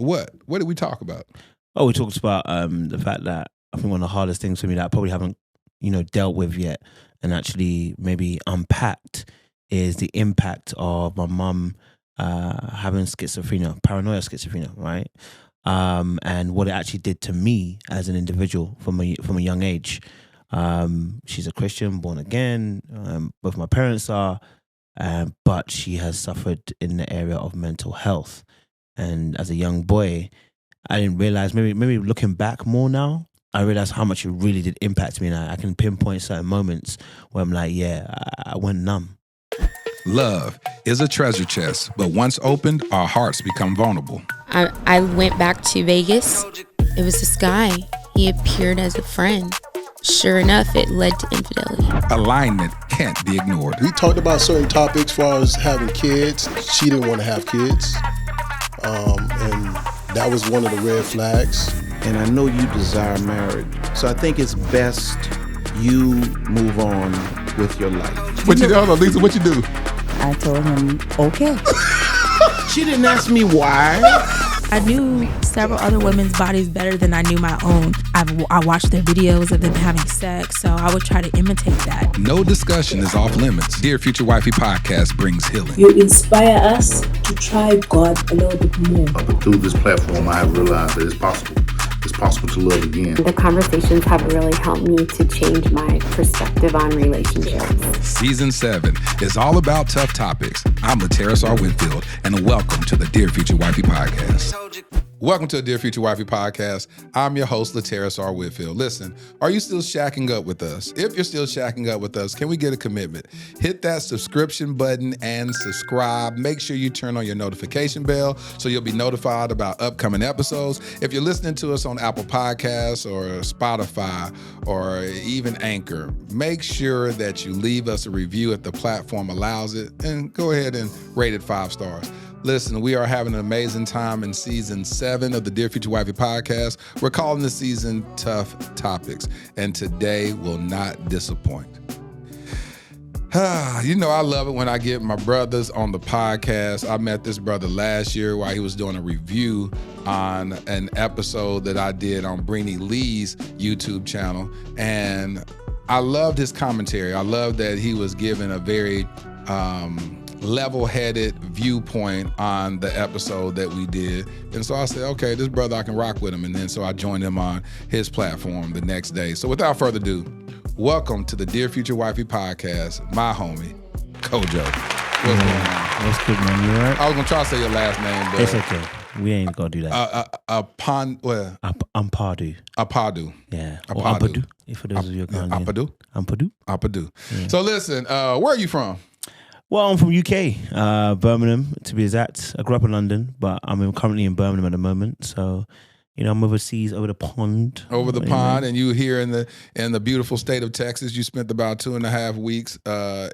What did we talk about? Oh, we talked about the fact that I think one of the hardest things for me that I probably haven't, dealt with yet and actually maybe unpacked is the impact of my mum having schizophrenia, paranoia schizophrenia, right? And what it actually did to me as an individual from a young age. She's a Christian, born again. Both my parents are, but she has suffered in the area of mental health. And as a young boy, I didn't realize, maybe looking back more now, I realized how much it really did impact me. And I can pinpoint certain moments where I'm like, I went numb. Love is a treasure chest, but once opened, our hearts become vulnerable. I went back to Vegas. It was this guy. He appeared as a friend. Sure enough, it led to infidelity. Alignment can't be ignored. We talked about certain topics as far as having kids. She didn't want to have kids. And that was one of the red flags. And I know you desire marriage. So I think it's best you move on with your life. Hold on, Lisa, what you do? I told him, okay. She didn't ask me why. I knew several other women's bodies better than I knew my own. I watched their videos of them having sex, so I would try to imitate that. No discussion is off limits. Dear Future Wifey podcast brings healing. You inspire us to try God a little bit more. But through this platform, I have realized that it's possible. It's possible to love again. The conversations have really helped me to change my perspective on relationships. Season 7 is all about tough topics. I'm Lateris R. Whitfield, and welcome to the Dear Future Wifey podcast. Welcome to the Dear Future Wifey podcast. I'm your host, Lateris R. Whitfield. Listen, are you still shacking up with us? If you're still shacking up with us, can we get a commitment? Hit that subscription button and subscribe. Make sure you turn on your notification bell so you'll be notified about upcoming episodes. If you're listening to us on Apple Podcasts or Spotify or even Anchor, make sure that you leave us a review if the platform allows it, and go ahead and rate it 5 stars. Listen, we are having an amazing time in season 7 of the Dear Future Wifey podcast. We're calling the season Tough Topics, and today will not disappoint. I love it when I get my brothers on the podcast. I met this brother last year while he was doing a review on an episode that I did on Breenie Lee's YouTube channel, and I loved his commentary. I loved that he was giving a very level-headed viewpoint on the episode that we did. And so I said, okay, this brother, I can rock with him. And then so I joined him on his platform the next day. So without further ado, welcome to the Dear Future Wifey podcast, my homie, Kojo. What's going on? What's good, man? You all right? I was going to try to say your last name, but... It's okay. We ain't going to do that. Ampadu. Ampadu. Yeah. Or Ampadu. For those of you who can't Ampadu. Ampadu. Yeah. So listen, where are you from? Well, I'm from UK, Birmingham to be exact. I grew up in London, but I'm currently in Birmingham at the moment. So, I'm overseas, over the pond. Over the pond, and you here in the beautiful state of Texas. You spent about 2.5 weeks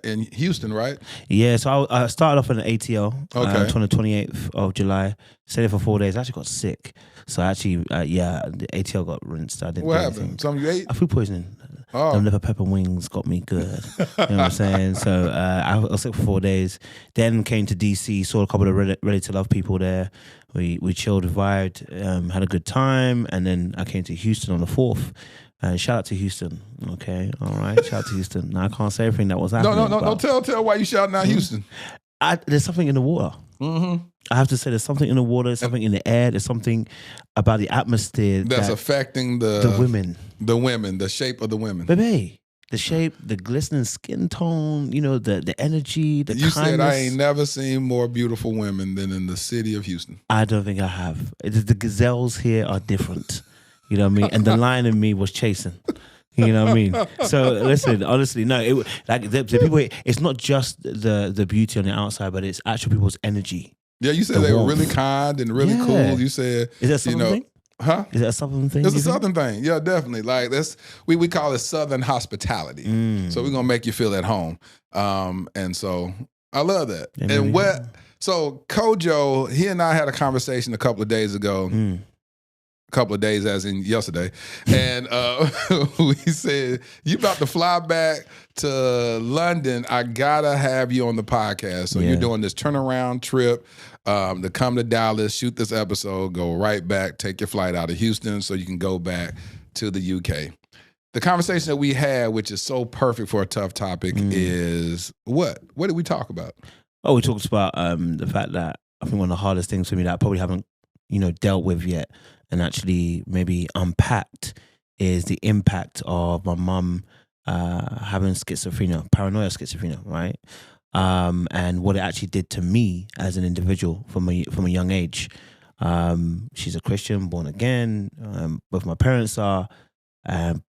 in Houston, right? Yeah, so I started off in an ATL on the 28th of July. Stayed there for 4 days. I actually got sick. So actually, the ATL got rinsed. I didn't What happened? Something you ate? Food poisoning. Oh. Them liver pepper wings got me good. You know what I'm saying? So I was sick for 4 days. Then came to DC, saw a couple of Ready to Love people there. We chilled, vibed, had a good time. And then I came to Houston on the 4th. And shout out to Houston. Okay, all right. Shout out to Houston. Now I can't say everything that was happening. No. Tell why you shouting out Houston. There's something in the water. Mm-hmm. I have to say, there's something in the water, there's something in the air, there's something about the atmosphere that's affecting the women. The women, the shape of the women. Baby, the shape, the glistening skin tone, the energy, the kindness. You said I ain't never seen more beautiful women than in the city of Houston. I don't think I have. The gazelles here are different. You know what I mean? And the lion in me was chasing. You know what I mean? So listen, honestly, no. The people. It's not just the beauty on the outside, but it's actual people's energy. Yeah, you said they were really kind and really cool. You said, is that something? Huh? Is that a Southern thing? It's a Southern thing. Yeah, definitely. Like we call it Southern hospitality. So we're gonna make you feel at home. And so I love that. So Kojo, he and I had a conversation a couple of days ago. couple of days, as in yesterday, and we said, you about to fly back to London. I gotta have you on the podcast. So you're doing this turnaround trip to come to Dallas, shoot this episode, go right back, take your flight out of Houston so you can go back to the UK. The conversation that we had, which is so perfect for a tough topic, is what? What did we talk about? Oh, we talked about the fact that I think one of the hardest things for me that I probably haven't, dealt with yet and actually maybe unpacked is the impact of my mum having schizophrenia, paranoia schizophrenia, right? And what it actually did to me as an individual from a young age. She's a Christian, born again. Both my parents are.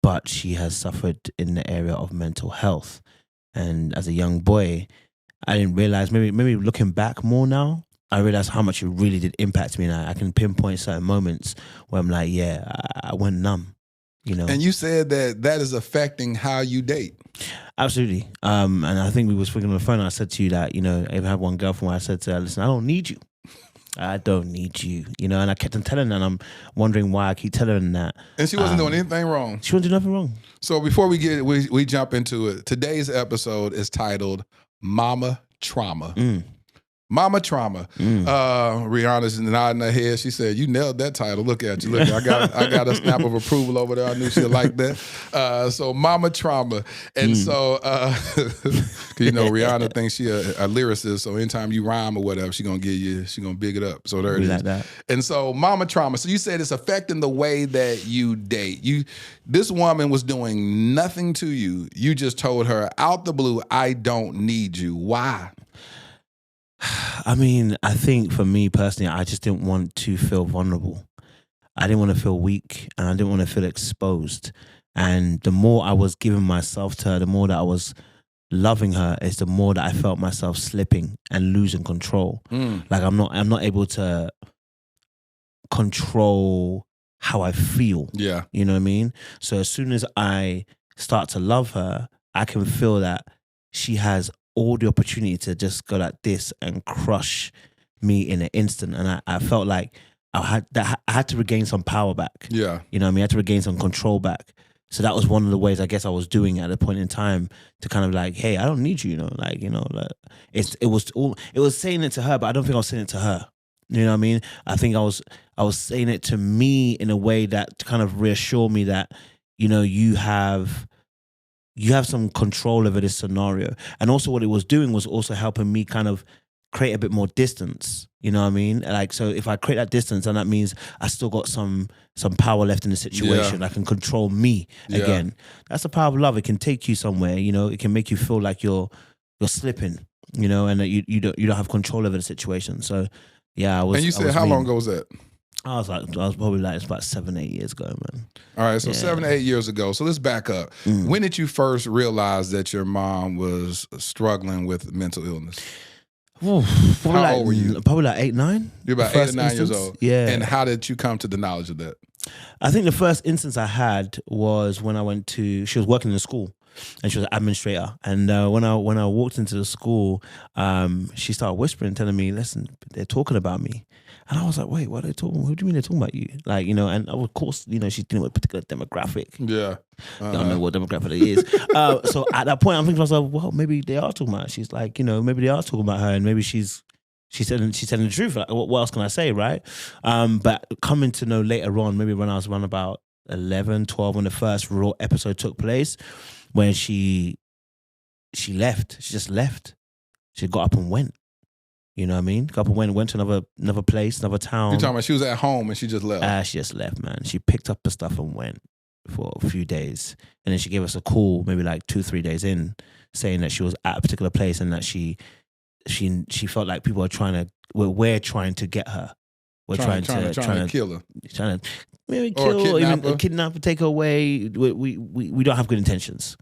But she has suffered in the area of mental health. And as a young boy, I didn't realize, maybe looking back more now, I realized how much it really did impact me. And I can pinpoint certain moments where I'm like, I went numb, And you said that is affecting how you date. Absolutely. And I think we were speaking on the phone. I said to you that, I even had one girlfriend where I said to her, listen, I don't need you. I don't need you, and I kept on telling her, and I'm wondering why I keep telling her that. And she wasn't doing anything wrong. She wasn't doing nothing wrong. So before we jump into it, today's episode is titled Mama Trauma. Mama Trauma. Rihanna's nodding her head. She said, "You nailed that title. Look at you. Look, I got a snap of approval over there. I knew she'd like that." So Mama Trauma, and so Rihanna thinks she a lyricist. So anytime you rhyme or whatever, she gonna big it up. So there it is. Like that. And so Mama Trauma. So you said it's affecting the way that you date. This woman was doing nothing to you. You just told her out the blue, "I don't need you." Why? I mean, I think for me personally, I just didn't want to feel vulnerable. I didn't want to feel weak, and I didn't want to feel exposed. And the more I was giving myself to her, the more that I was loving her, is the more that I felt myself slipping and losing control. Like I'm not able to control how I feel. Yeah. You know what I mean? So as soon as I start to love her, I can feel that she has all the opportunity to just go like this and crush me in an instant. And I felt like I had to regain some power back. Yeah. You know what I mean? I had to regain some control back. So that was one of the ways I guess I was doing at a point in time to kind of like, hey, I don't need you, it was saying it to her, but I don't think I was saying it to her. You know what I mean? I think I was saying it to me in a way that to kind of reassure me that, you have some control over this scenario. And also what it was doing was also helping me kind of create a bit more distance. You know what I mean? Like, so if I create that distance, then that means I still got some power left in the situation. I can control me again. That's the power of love. It can take you somewhere, it can make you feel like you're slipping, and that you don't have control over the situation. So yeah, I was. And you said how long ago was that? I was probably like, it's about 7-8 years ago, man. All right, so 7 to 8 years ago. So let's back up. When did you first realize that your mom was struggling with mental illness? How old were you? Probably like 8, 9. You're about 8 or 9 years old. Yeah. And how did you come to the knowledge of that? I think the first instance I had was when she was working in the school. And she was an administrator. And when I walked into the school, she started whispering, telling me, listen, they're talking about me. And I was like, wait, what are they talking? Who do you mean they're talking about you? Like, and of course, she's dealing with a particular demographic. Yeah. I don't know what demographic it is. So at that point, I'm thinking to myself, well, maybe they are talking about her. She's like, maybe they are talking about her, and maybe she's telling the truth. Like, what else can I say, right? But coming to know later on, maybe when I was around about 11, 12, when the first raw episode took place, when she left. She just left. She got up and went. You know what I mean? Got up and went to another place, another town. You're talking about she was at home and she just left? She just left, man. She picked up the stuff and went for a few days. And then she gave us a call maybe like 2-3 days in, saying that she was at a particular place and that she felt like people are we're trying to get her. We're trying to kill her. Trying to maybe kill or even kidnap her, take her away. We don't have good intentions.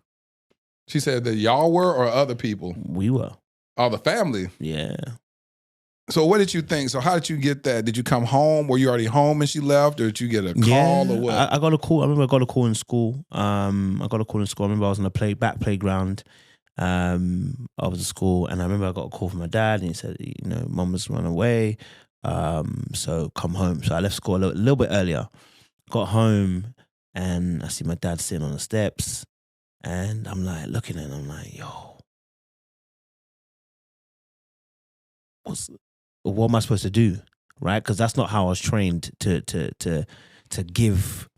She said that y'all were or other people? We were. Oh, the family? Yeah. So what did you think? So how did you get that? Did you come home? Were you already home and she left? Or did you get a call or what? I got a call. I remember I got a call in school. I remember I was on the back playground of the school. And I remember I got a call from my dad and he said, Mum has run away. So come home. So I left school a little bit earlier. got home and I see my dad sitting on the steps, and I'm like looking at him. I'm like, yo, what am I supposed to do? Right? Because that's not how I was trained to give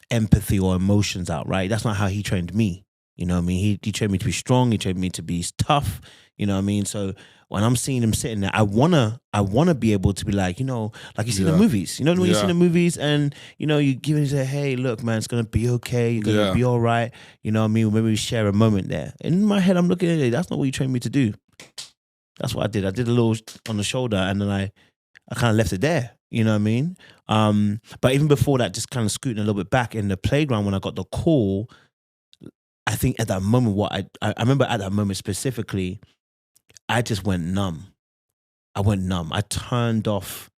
empathy or emotions out. Right? That's not how he trained me. You know what I mean? He trained me to be strong. He trained me to be tough. You know what I mean? So when I'm seeing him sitting there, I wanna be able to be like, you know, like you see in the movies. You know when you see the movies and, you know, you give him say, hey, look, man, it's gonna be okay. You're gonna be all right. You know what I mean? Maybe we share a moment there. In my head, I'm looking at it. That's not what you trained me to do. That's what I did. I did a little on the shoulder, and then I kind of left it there. You know what I mean? But even before that, just kind of scooting a little bit back in the playground when I got the call, I think at that moment, I remember at that moment specifically, I just went numb. I went numb. I turned off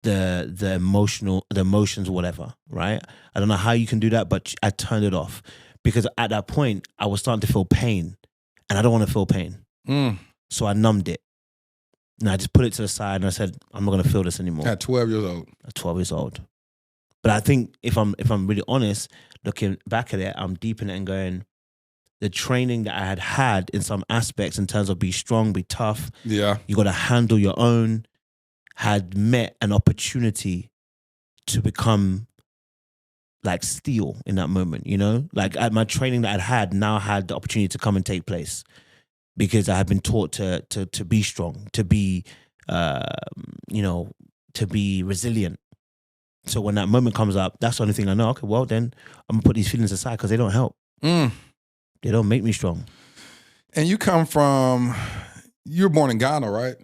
the emotions, whatever, right? I don't know how you can do that, but I turned it off because at that point, I was starting to feel pain, and I don't want to feel pain. So I numbed it. And I just put it to the side and I said, I'm not going to feel this anymore. At 12 years old. At 12 years old. But I think if I'm really honest, looking back at it, I'm deep in it and going, the training that I had in some aspects in terms of be strong, be tough. Yeah. You got to handle your own, had met an opportunity to become like steel in that moment, you know? Like my training that I'd had now had the opportunity to come and take place. Because I had been taught to be strong, to be, you know, to be resilient. So when that moment comes up, that's the only thing I know. Okay, well then I'm gonna put these feelings aside because they don't help. They don't make me strong. And you were born in Ghana, right?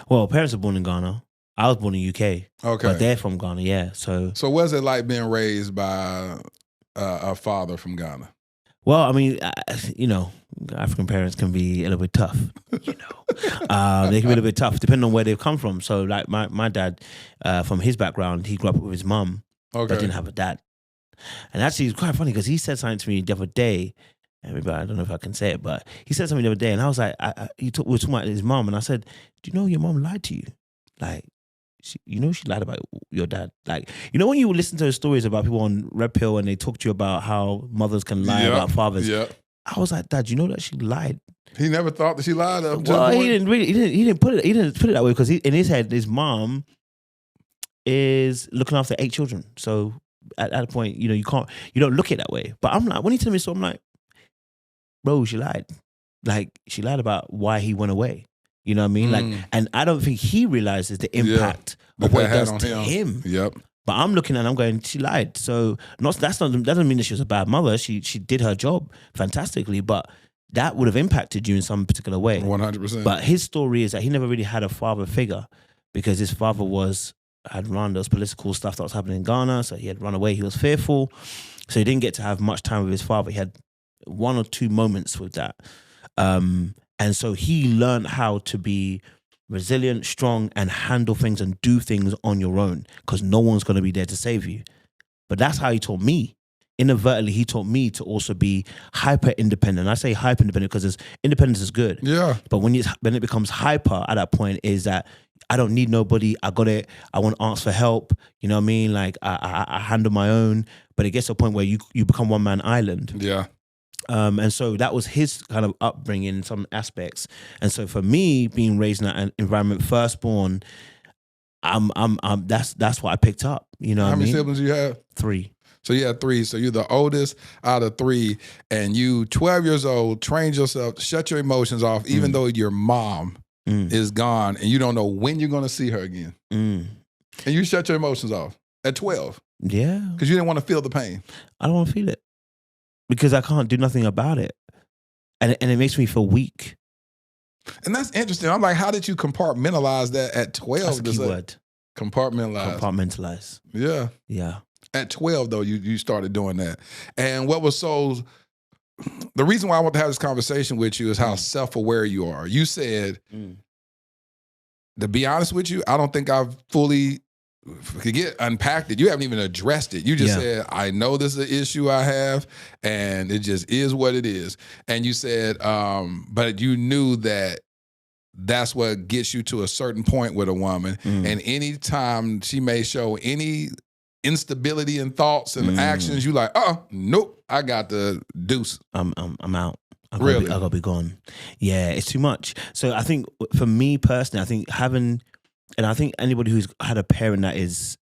Well, parents are born in Ghana. I was born in UK. Okay, but they're from Ghana, yeah. So what's it like being raised by a father from Ghana? Well, I mean, you know, African parents can be a little bit tough, you know. They can be a little bit tough depending on where they've come from. So like my dad, from his background, he grew up with his mum, but didn't have a dad. And actually it's quite funny because he said something to me the other day, and maybe I don't know if I can say it, but he said something the other day and I was like, we were talking about his mum and I said, do you know your mum lied to you? Like, she lied about your dad. Like, you know when you listen to stories about people on Red Pill and they talk to you about how mothers can lie about fathers. Yeah. I was like, Dad, you know that she lied. He never thought that she lied. Well, he didn't put it that way because in his head, his mom is looking after 8 children. So at that point, you know, you don't look at it that way. But I'm like, when he told me so, I'm like, bro, she lied. Like, she lied about why he went away. You know what I mean? Like, and I don't think he realizes the impact of what it does to him. Yep. But I'm looking at it, I'm going, she lied. So that doesn't mean that she was a bad mother. She did her job fantastically, but that would have impacted you in some particular way. 100%. But his story is that he never really had a father figure because his father had run those political stuff that was happening in Ghana. So he had run away. He was fearful. So he didn't get to have much time with his father. He had 1 or 2 moments with that. And so he learned how to be resilient, strong, and handle things and do things on your own because no one's going to be there to save you. But that's how he taught me. Inadvertently, he taught me to also be hyper independent. I say hyper independent because independence is good. Yeah. But when it becomes hyper at that point is that I don't need nobody. I got it. I want to ask for help. You know what I mean? Like I handle my own. But it gets to a point where you become one man island. Yeah. And so that was his kind of upbringing in some aspects. And so for me, being raised in that environment, firstborn, that's what I picked up. You know what I mean? How many siblings do you have? 3. So you had 3. So you're the oldest out of 3, and you 12 years old, trained yourself to shut your emotions off, even though your mom is gone and you don't know when you're going to see her again. And you shut your emotions off at 12. Yeah. Because you didn't want to feel the pain. I don't want to feel it. Because I can't do nothing about it. And it makes me feel weak. And that's interesting. I'm like, how did you compartmentalize that at 12? That's a key word. Compartmentalize. Compartmentalize. Yeah. Yeah. At 12, though, you started doing that. And what was the reason why I want to have this conversation with you is how self-aware you are. You said, to be honest with you, I don't think I've fully unpacked it. You haven't even addressed it. You just said, I know this is an issue I have, and it just is what it is. And you said, but you knew that that's what gets you to a certain point with a woman. And anytime she may show any instability in thoughts and actions, you like, nope, I got the deuce. I'm out. I gotta be gone. Yeah, it's too much. So I think for me personally, I think I think anybody who's had a parent that has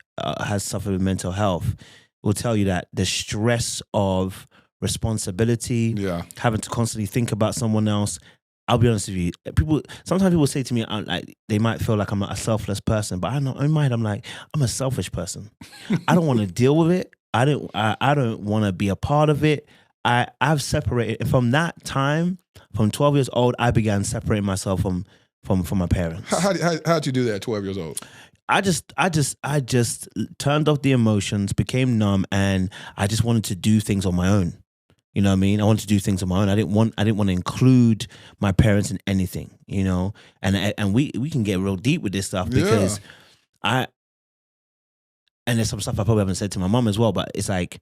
suffered with mental health will tell you that the stress of responsibility, having to constantly think about someone else. I'll be honest with you. Sometimes people say to me, like, they might feel like I'm a selfless person, but I know in my head I'm like, I'm a selfish person. I don't want to deal with it. I don't want to be a part of it. I've separated from that time. From 12 years old, I began separating myself from my parents. How'd you do that at 12 years old? I just turned off the emotions, became numb, and I just wanted to do things on my own. You know what I mean? I wanted to do things on my own. I didn't want to include my parents in anything, you know? And we can get real deep with this stuff because and there's some stuff I probably haven't said to my mom as well, but it's like,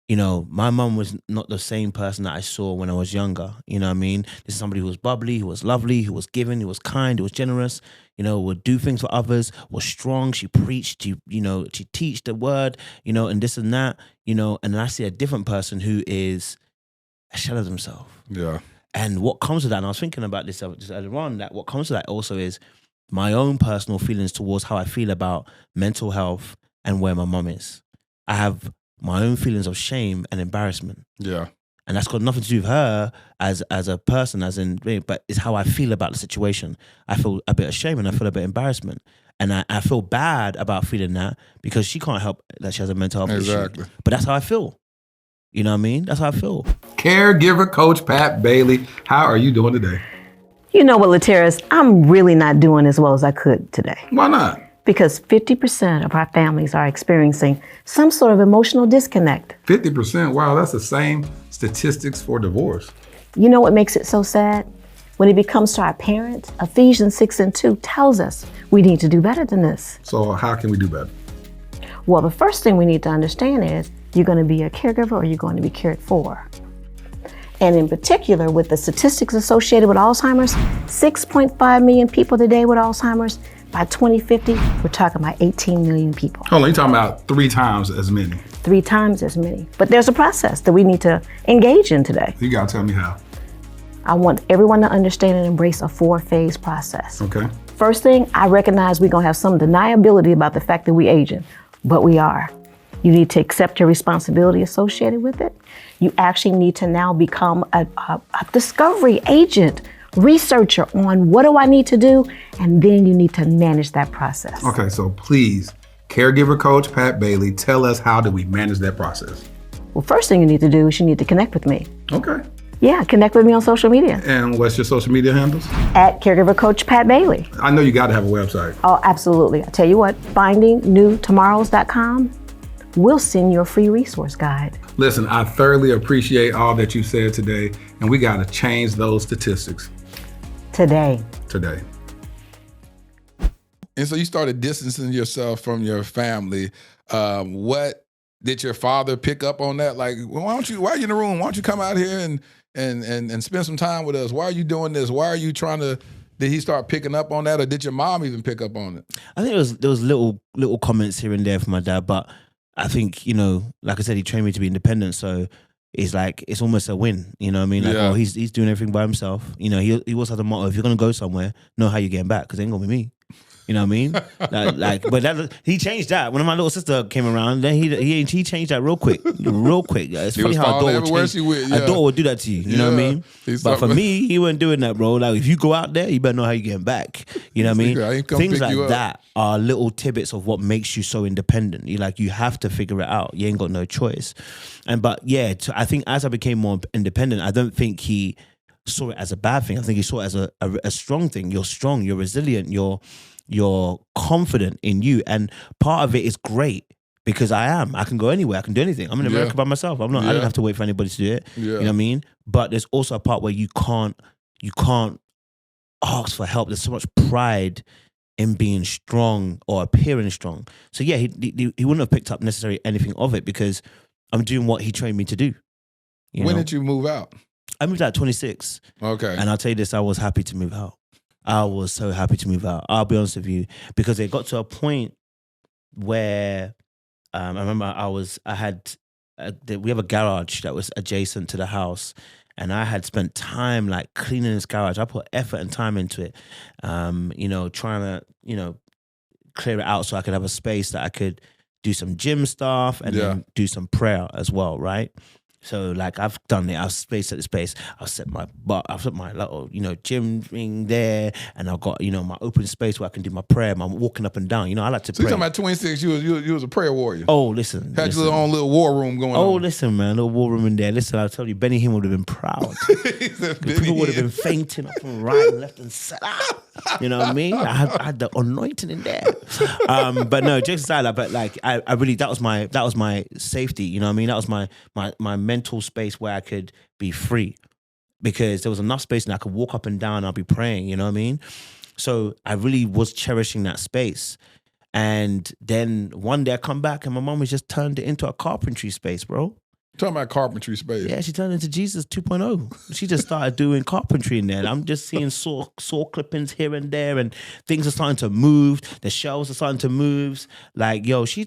you know, my mom was not the same person that I saw when I was younger. You know what I mean? This is somebody who was bubbly, who was lovely, who was giving, who was kind, who was generous, you know, would do things for others, was strong. She preached, she teach the word, you know, and this and that, you know, and then I see a different person who is a shell of themselves. Yeah. And what comes with that, and I was thinking about this just earlier on, that what comes with that also is my own personal feelings towards how I feel about mental health and where my mom is. I have my own feelings of shame and embarrassment. Yeah. And that's got nothing to do with her as a person, but it's how I feel about the situation. I feel a bit of shame and I feel a bit of embarrassment. And I feel bad about feeling that because she can't help that she has a mental health issue. But that's how I feel. You know what I mean? That's how I feel. Caregiver coach Pat Bailey, how are you doing today? You know what, Lateris, I'm really not doing as well as I could today. Why not? Because 50% of our families are experiencing some sort of emotional disconnect. 50%? Wow, that's the same statistics for divorce. You know what makes it so sad? When it becomes to our parents, Ephesians 6:2 tells us we need to do better than this. So how can we do better? Well, the first thing we need to understand is you're going to be a caregiver or you're going to be cared for. And in particular, with the statistics associated with Alzheimer's, 6.5 million people today with Alzheimer's. By 2050, we're talking about 18 million people. Hold on, you're talking about 3 times as many. 3 times as many. But there's a process that we need to engage in today. You gotta tell me how. I want everyone to understand and embrace a 4-phase process. Okay. First thing, I recognize we're gonna have some deniability about the fact that we're aging, but we are. You need to accept your responsibility associated with it. You actually need to now become a discovery agent, researcher on what do I need to do, and then you need to manage that process. Okay, so please, caregiver coach Pat Bailey, tell us how do we manage that process? Well, first thing you need to do is you need to connect with me. Okay. Yeah, connect with me on social media. And what's your social media handles? At caregiver coach Pat Bailey. I know you got to have a website. Oh, absolutely. I tell you what, findingnewtomorrows.com. We'll send you a free resource guide. Listen, I thoroughly appreciate all that you said today, and we got to change those statistics. Today. And so you started distancing yourself from your family. What did your father pick up on that? Like, why are you in the room? Why don't you come out here and spend some time with us? Why are you doing this? Why are you trying to? Did he start picking up on that, or did your mom even pick up on it? I think there was little comments here and there from my dad, but I think, you know, like I said, he trained me to be independent, so it's like it's almost a win. You know what I mean? Like, he's doing everything by himself. You know, he also has a motto: if you're gonna go somewhere, know how you're getting back, because it ain't gonna be me. You know what I mean? But he changed that. When my little sister came around, then he changed that real quick. It's funny how a daughter would do that to you. You know what I mean? But for me, he wasn't doing that, bro. Like, if you go out there, you better know how you're getting back. You know what I mean? Things like that are little tidbits of what makes you so independent. You have to figure it out. You ain't got no choice. I think as I became more independent, I don't think he saw it as a bad thing. I think he saw it as a strong thing. You're strong. You're resilient. You're confident in you, and part of it is great because I can go anywhere, I can do anything. I'm in America by myself. I don't have to wait for anybody to do it. You know what I mean? But there's also a part where you can't ask for help. There's so much pride in being strong or appearing strong. So he wouldn't have picked up necessarily anything of it because I'm doing what he trained me to do. When did you move out? I moved out at 26. Okay. And I'll tell you this, I was happy to move out. I was so happy to move out. I'll be honest with you, because it got to a point where I remember we have a garage that was adjacent to the house, and I had spent time like cleaning this garage. I put effort and time into it, trying to, clear it out so I could have a space that I could do some gym stuff and then do some prayer as well, right? So like I've done it. I've spaced at the space. I've set my little, gym ring there, and I've got, my open space where I can do my prayer. I'm walking up and down. I like to pray. So you're talking about 26, you was a prayer warrior. Oh, listen. Had your own little war room going on. Oh, listen, man. Little war room in there. Listen, I'll tell you, Benny Hinn would have been proud. People would have been fainting up and right and left and set out. You know what I mean? I had the anointing in there. But no, jokes aside, but like I really, that was my safety. You know what I mean? That was my mental space where I could be free, because there was enough space and I could walk up and down and I'll be praying, you know what I mean? So I really was cherishing that space. And then one day I come back and my mom has just turned it into a carpentry space, bro. Talking about carpentry space. Yeah, she turned into Jesus 2.0. She just started doing carpentry in there. And I'm just seeing saw clippings here and there, and things are starting to move. The shelves are starting to move. Like, yo, she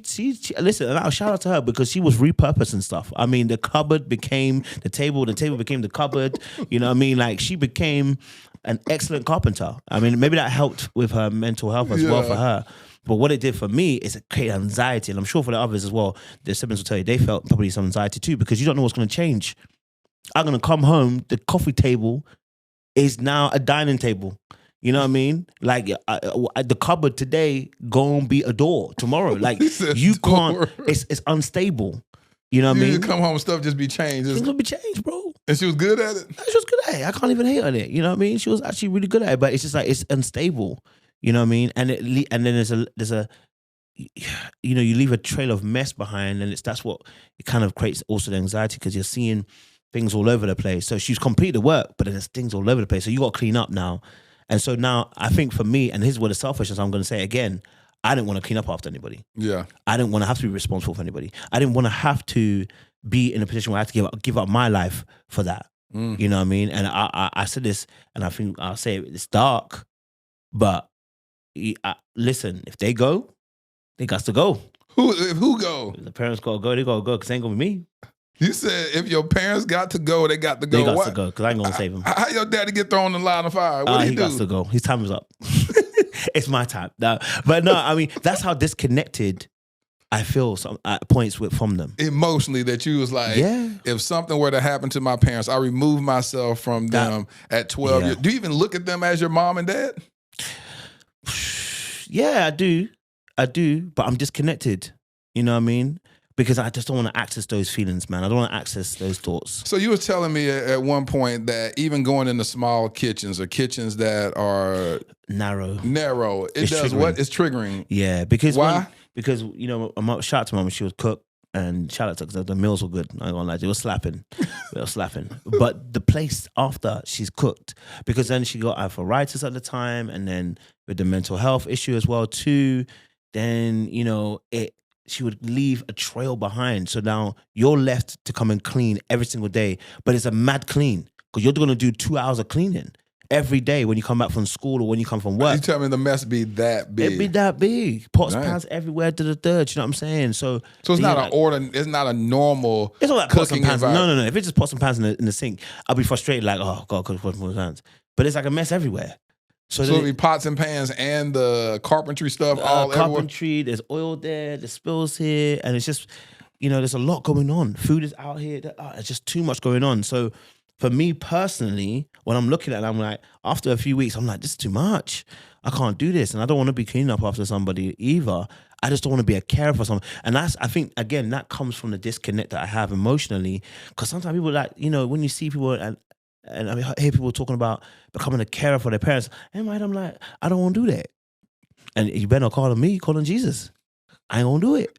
listen, and I'll shout out to her because she was repurposing stuff. I mean, the cupboard became the table became the cupboard. You know what I mean? Like, she became an excellent carpenter. I mean, maybe that helped with her mental health as well for her. But what it did for me is it created anxiety. And I'm sure for the others as well, the siblings will tell you, they felt probably some anxiety too, because you don't know what's going to change. I'm going to come home, the coffee table is now a dining table. You know what I mean? Like the cupboard today going to be a door tomorrow. Like you can't, it's unstable. You know what I mean? You come home and stuff just be changed. It's going to be changed, bro. And she was good at it? She was good at it. I can't even hate on it. You know what I mean? She was actually really good at it, but it's just like, it's unstable. You know what I mean? And then there's a you leave a trail of mess behind, and that's what it kind of creates also the anxiety, because you're seeing things all over the place. So she's completed the work, but then there's things all over the place. So you got to clean up now. And so now I think for me, and here's what the selfishness I'm going to say again, I didn't want to clean up after anybody. Yeah. I didn't want to have to be responsible for anybody. I didn't want to have to be in a position where I have to give up my life for that. You know what I mean? And I said this, and I think I'll say it's dark, but listen, if they go, they got to go. Who go? If the parents got to go, they got to go, because it ain't going to be me. You said if your parents got to go, they got to go. They got to go, because I ain't going to save them. How your daddy get thrown in the line of fire? What he got to go. His time is up. It's my time. No, but no, I mean, that's how disconnected I feel at points from them. Emotionally, that you was like, if something were to happen to my parents, I remove myself from them at 12 years. Do you even look at them as your mom and dad? Yeah, I do, but I'm disconnected. You know what I mean? Because I just don't want to access those feelings, man. I don't want to access those thoughts. So you were telling me at one point that even going into small kitchens or kitchens that are narrow, it does triggering. What? It's triggering. Yeah, because why? Because shout out to mom, she was cook. And shout out to her, because the meals were good. I ain't gonna lie, they were slapping. But the place after she's cooked, because then she got arthritis at the time, and then with the mental health issue as well too, then she would leave a trail behind. So now you're left to come and clean every single day, but it's a mad clean, because you're gonna do 2 hours of cleaning every day when you come back from school or when you come from work. You tell me the mess be that big. It be that big. Pots, pans everywhere to the third. You know what I'm saying? So it's not an order. It's not a normal. It's not like pots and pans. No. If it's just pots and pans in the sink, I'll be frustrated. Like, oh God, could pots and pans. But it's like a mess everywhere. So it'll be pots and pans and the carpentry stuff all carpentry. Everywhere. There's oil there. There's spills here, and it's just there's a lot going on. Food is out here. There's just too much going on. So. For me personally, when I'm looking at it, I'm like, after a few weeks, I'm like, this is too much. I can't do this. And I don't want to be cleaning up after somebody either. I just don't want to be a carer for someone. And I think, again, that comes from the disconnect that I have emotionally. Because sometimes people when you see people and I hear people talking about becoming a carer for their parents, I'm like, I don't want to do that. And you better not call on me, call on Jesus. I ain't going to do it.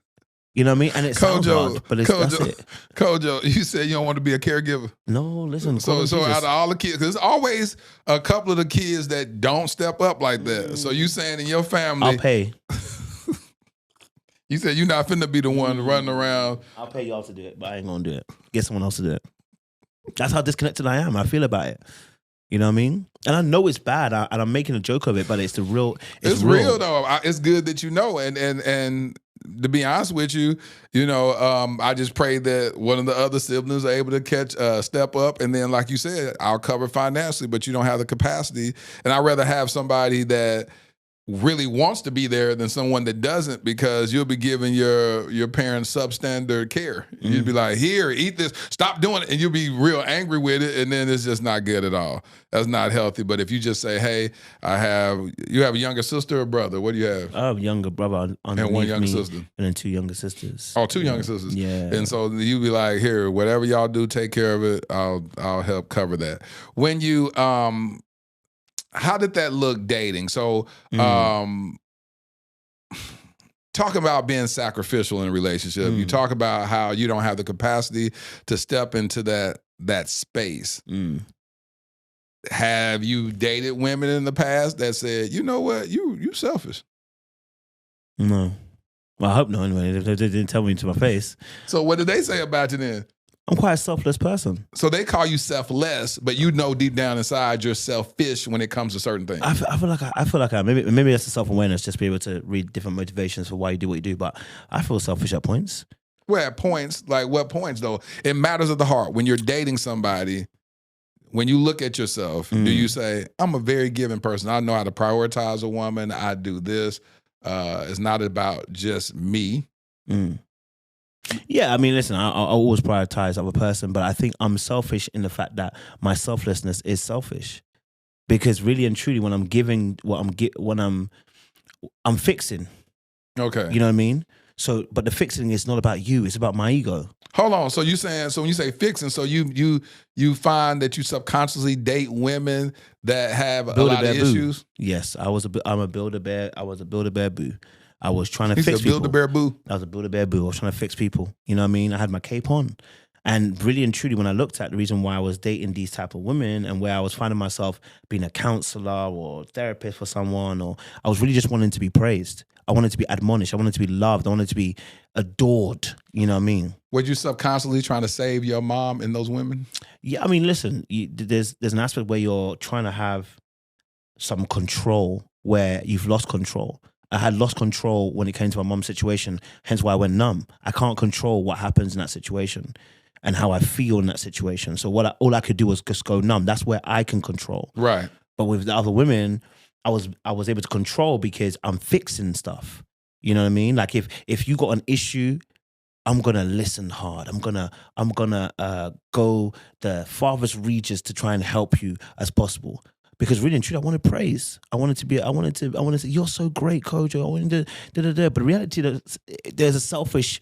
You know what I mean? And it sounds hard, but that's it. Kojo, you said you don't want to be a caregiver. No, listen. So out of all the kids, there's always a couple of the kids that don't step up like that. So you saying in your family, I'll pay. You said you're not finna be the one running around. I'll pay y'all to do it, but I ain't gonna do it. Get someone else to do it. That's how disconnected I am. I feel about it. You know what I mean? And I know it's bad, and I'm making a joke of it, but it's the real. It's real though. It's good that you know, and to be honest with you, I just pray that one of the other siblings are able to step up. And then, like you said, I'll cover financially, but you don't have the capacity. And I'd rather have somebody that really wants to be there than someone that doesn't, because you'll be giving your parents substandard care. You'd be like, here, eat this, stop doing it. And you'll be real angry with it. And then it's just not good at all. That's not healthy. But if you just say, hey, you have a younger sister or brother? What do you have? I have a younger brother and one younger sister. And then 2 younger sisters. Oh, 2 younger sisters. Yeah. And so you be like, here, whatever y'all do, take care of it. I'll help cover that. When you how did that look dating? So talking about being sacrificial in a relationship, you talk about how you don't have the capacity to step into that space. Have you dated women in the past that said, you know what, you selfish? No. Well, I hope not anyway. They didn't tell me to my face. So what did they say about you then? I'm quite a selfless person. So they call you selfless, but you know deep down inside you're selfish when it comes to certain things. I feel like maybe that's the self-awareness, just be able to read different motivations for why you do what you do. But I feel selfish at points. Well, at points, like what points though? It matters of the heart. When you're dating somebody, when you look at yourself, do you say, I'm a very giving person. I know how to prioritize a woman. I do this. It's not about just me. Yeah, I mean, listen, I always prioritize other person, but I think I'm selfish in the fact that my selflessness is selfish, because really and truly, when I'm giving, I'm fixing. Okay, you know what I mean. So, but the fixing is not about you; it's about my ego. Hold on. So when you say fixing, so you find that you subconsciously date women that have a lot of issues. Yes, I'm a Build-A-Bear. I was a Build-A-Bear boo. I was trying to fix people. Build-A-Bear boo. I was a Build-A-Bear boo. I was trying to fix people. You know what I mean? I had my cape on. And really and truly, when I looked at the reason why I was dating these type of women and where I was finding myself being a counselor or therapist for someone, or I was really just wanting to be praised. I wanted to be admonished. I wanted to be loved. I wanted to be adored. You know what I mean? Were you subconsciously trying to save your mom and those women? Yeah, I mean, listen, there's an aspect where you're trying to have some control where you've lost control. I had lost control when it came to my mom's situation, hence why I went numb. I can't control what happens in that situation and how I feel in that situation. So all I could do was just go numb. That's where I can control. Right. But with the other women, I was able to control because I'm fixing stuff. You know what I mean? Like if you got an issue, I'm gonna listen hard. I'm gonna go the farthest reaches to try and help you as possible. Because really and truly, I wanted praise. I wanted to say, you're so great, Kojo. I wanted to, but in reality, there's a selfish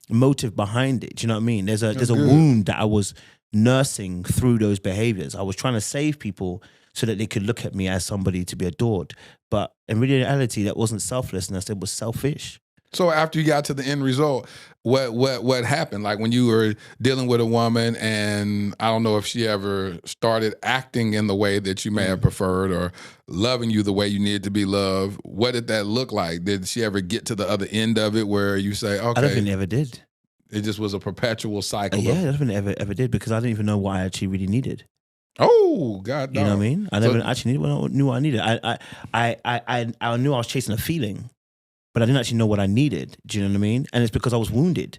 motive behind it. Do you know what I mean? There's a wound that I was nursing through those behaviors. I was trying to save people so that they could look at me as somebody to be adored. But in reality, that wasn't selflessness. It was selfish. So after you got to the end result, what happened? Like when you were dealing with a woman, and I don't know if she ever started acting in the way that you may have preferred or loving you the way you needed to be loved. What did that look like? Did she ever get to the other end of it where you say, okay. I don't think they ever did. It just was a perpetual cycle. Yeah, I don't think they ever did, because I didn't even know what I actually really needed. Oh, God, no. You know what I mean? I never actually knew what I needed. I knew I was chasing a feeling, but I didn't actually know what I needed. Do you know what I mean? And it's because I was wounded.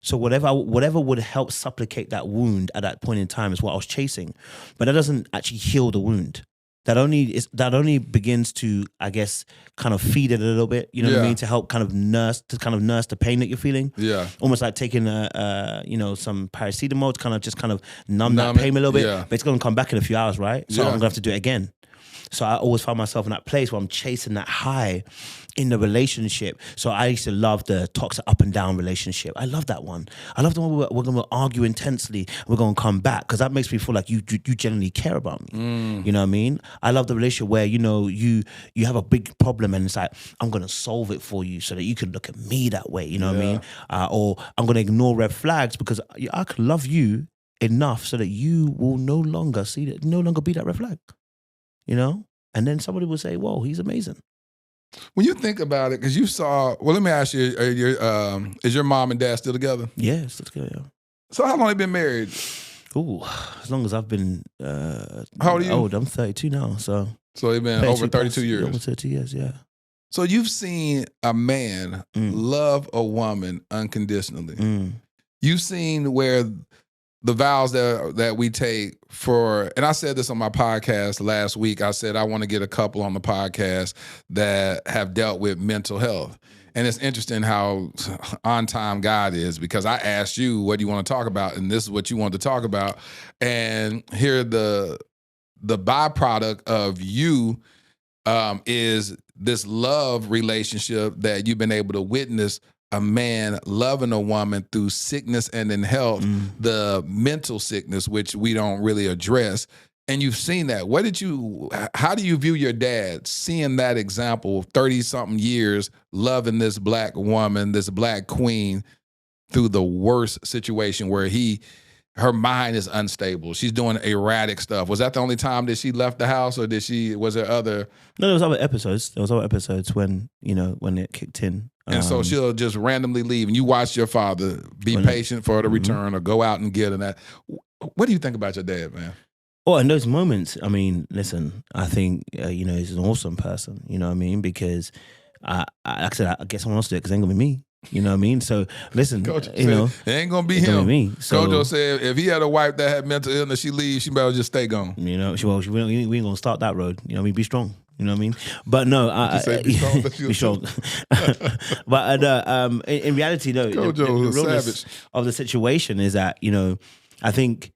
So whatever would help supplicate that wound at that point in time is what I was chasing. But that doesn't actually heal the wound. That only begins to, I guess, kind of feed it a little bit. You know what I mean? To help kind of nurse the pain that you're feeling. Yeah. Almost like taking some paracetamol to kind of numb that pain a little bit. Yeah. But it's gonna come back in a few hours, right? So I'm gonna have to do it again. So I always find myself in that place where I'm chasing that high in the relationship. So I used to love the toxic up and down relationship. I love that one. I love the one where we're going to argue intensely. We're going to come back, because that makes me feel like you genuinely care about me. You know what I mean? I love the relationship where, you have a big problem and it's like, I'm going to solve it for you so that you can look at me that way. You know what I mean? Or I'm going to ignore red flags because I can love you enough so that you will no longer be that red flag. You know? And then somebody will say, whoa, he's amazing. When you think about it, because you saw, let me ask you, is your mom and dad still together? Yeah, still together, yeah. So how long have you been married? Ooh, as long as I've been how old are you? I'm 32 now, so. So it's been over 32 years? Over 32 years, yeah. So you've seen a man love a woman unconditionally. You've seen where the vows that we take for, and I said this on my podcast last week, I said I want to get a couple on the podcast that have dealt with mental health. And it's interesting how on time God is, because I asked you, what do you want to talk about? And this is what you wanted to talk about. And here the byproduct of you is this love relationship that you've been able to witness a man loving a woman through sickness and in health, the mental sickness, which we don't really address. And you've seen that. How do you view your dad seeing that example, 30-something years, loving this black woman, this black queen, through the worst situation where her mind is unstable. She's doing erratic stuff. Was that the only time that she left the house, or was there other? No, there was other episodes. There was other episodes when it kicked in. And so she'll just randomly leave, and you watch your father be patient for her to return or go out and get her. That. What do you think about your dad, man? Oh, in those moments, I mean, listen, I think, he's an awesome person, you know what I mean? Because, like I said, I get someone else to do it because it ain't going to be me, you know what I mean? So, listen, Kojo said, it ain't going to be him. Me. So, Kojo said if he had a wife that had mental illness, she leaves, she better just stay gone. We ain't going to start that road, you know what I mean? Be strong. You know what I mean? But no, be strong. But in reality, no. Kojo the realness savage of the situation is that, I think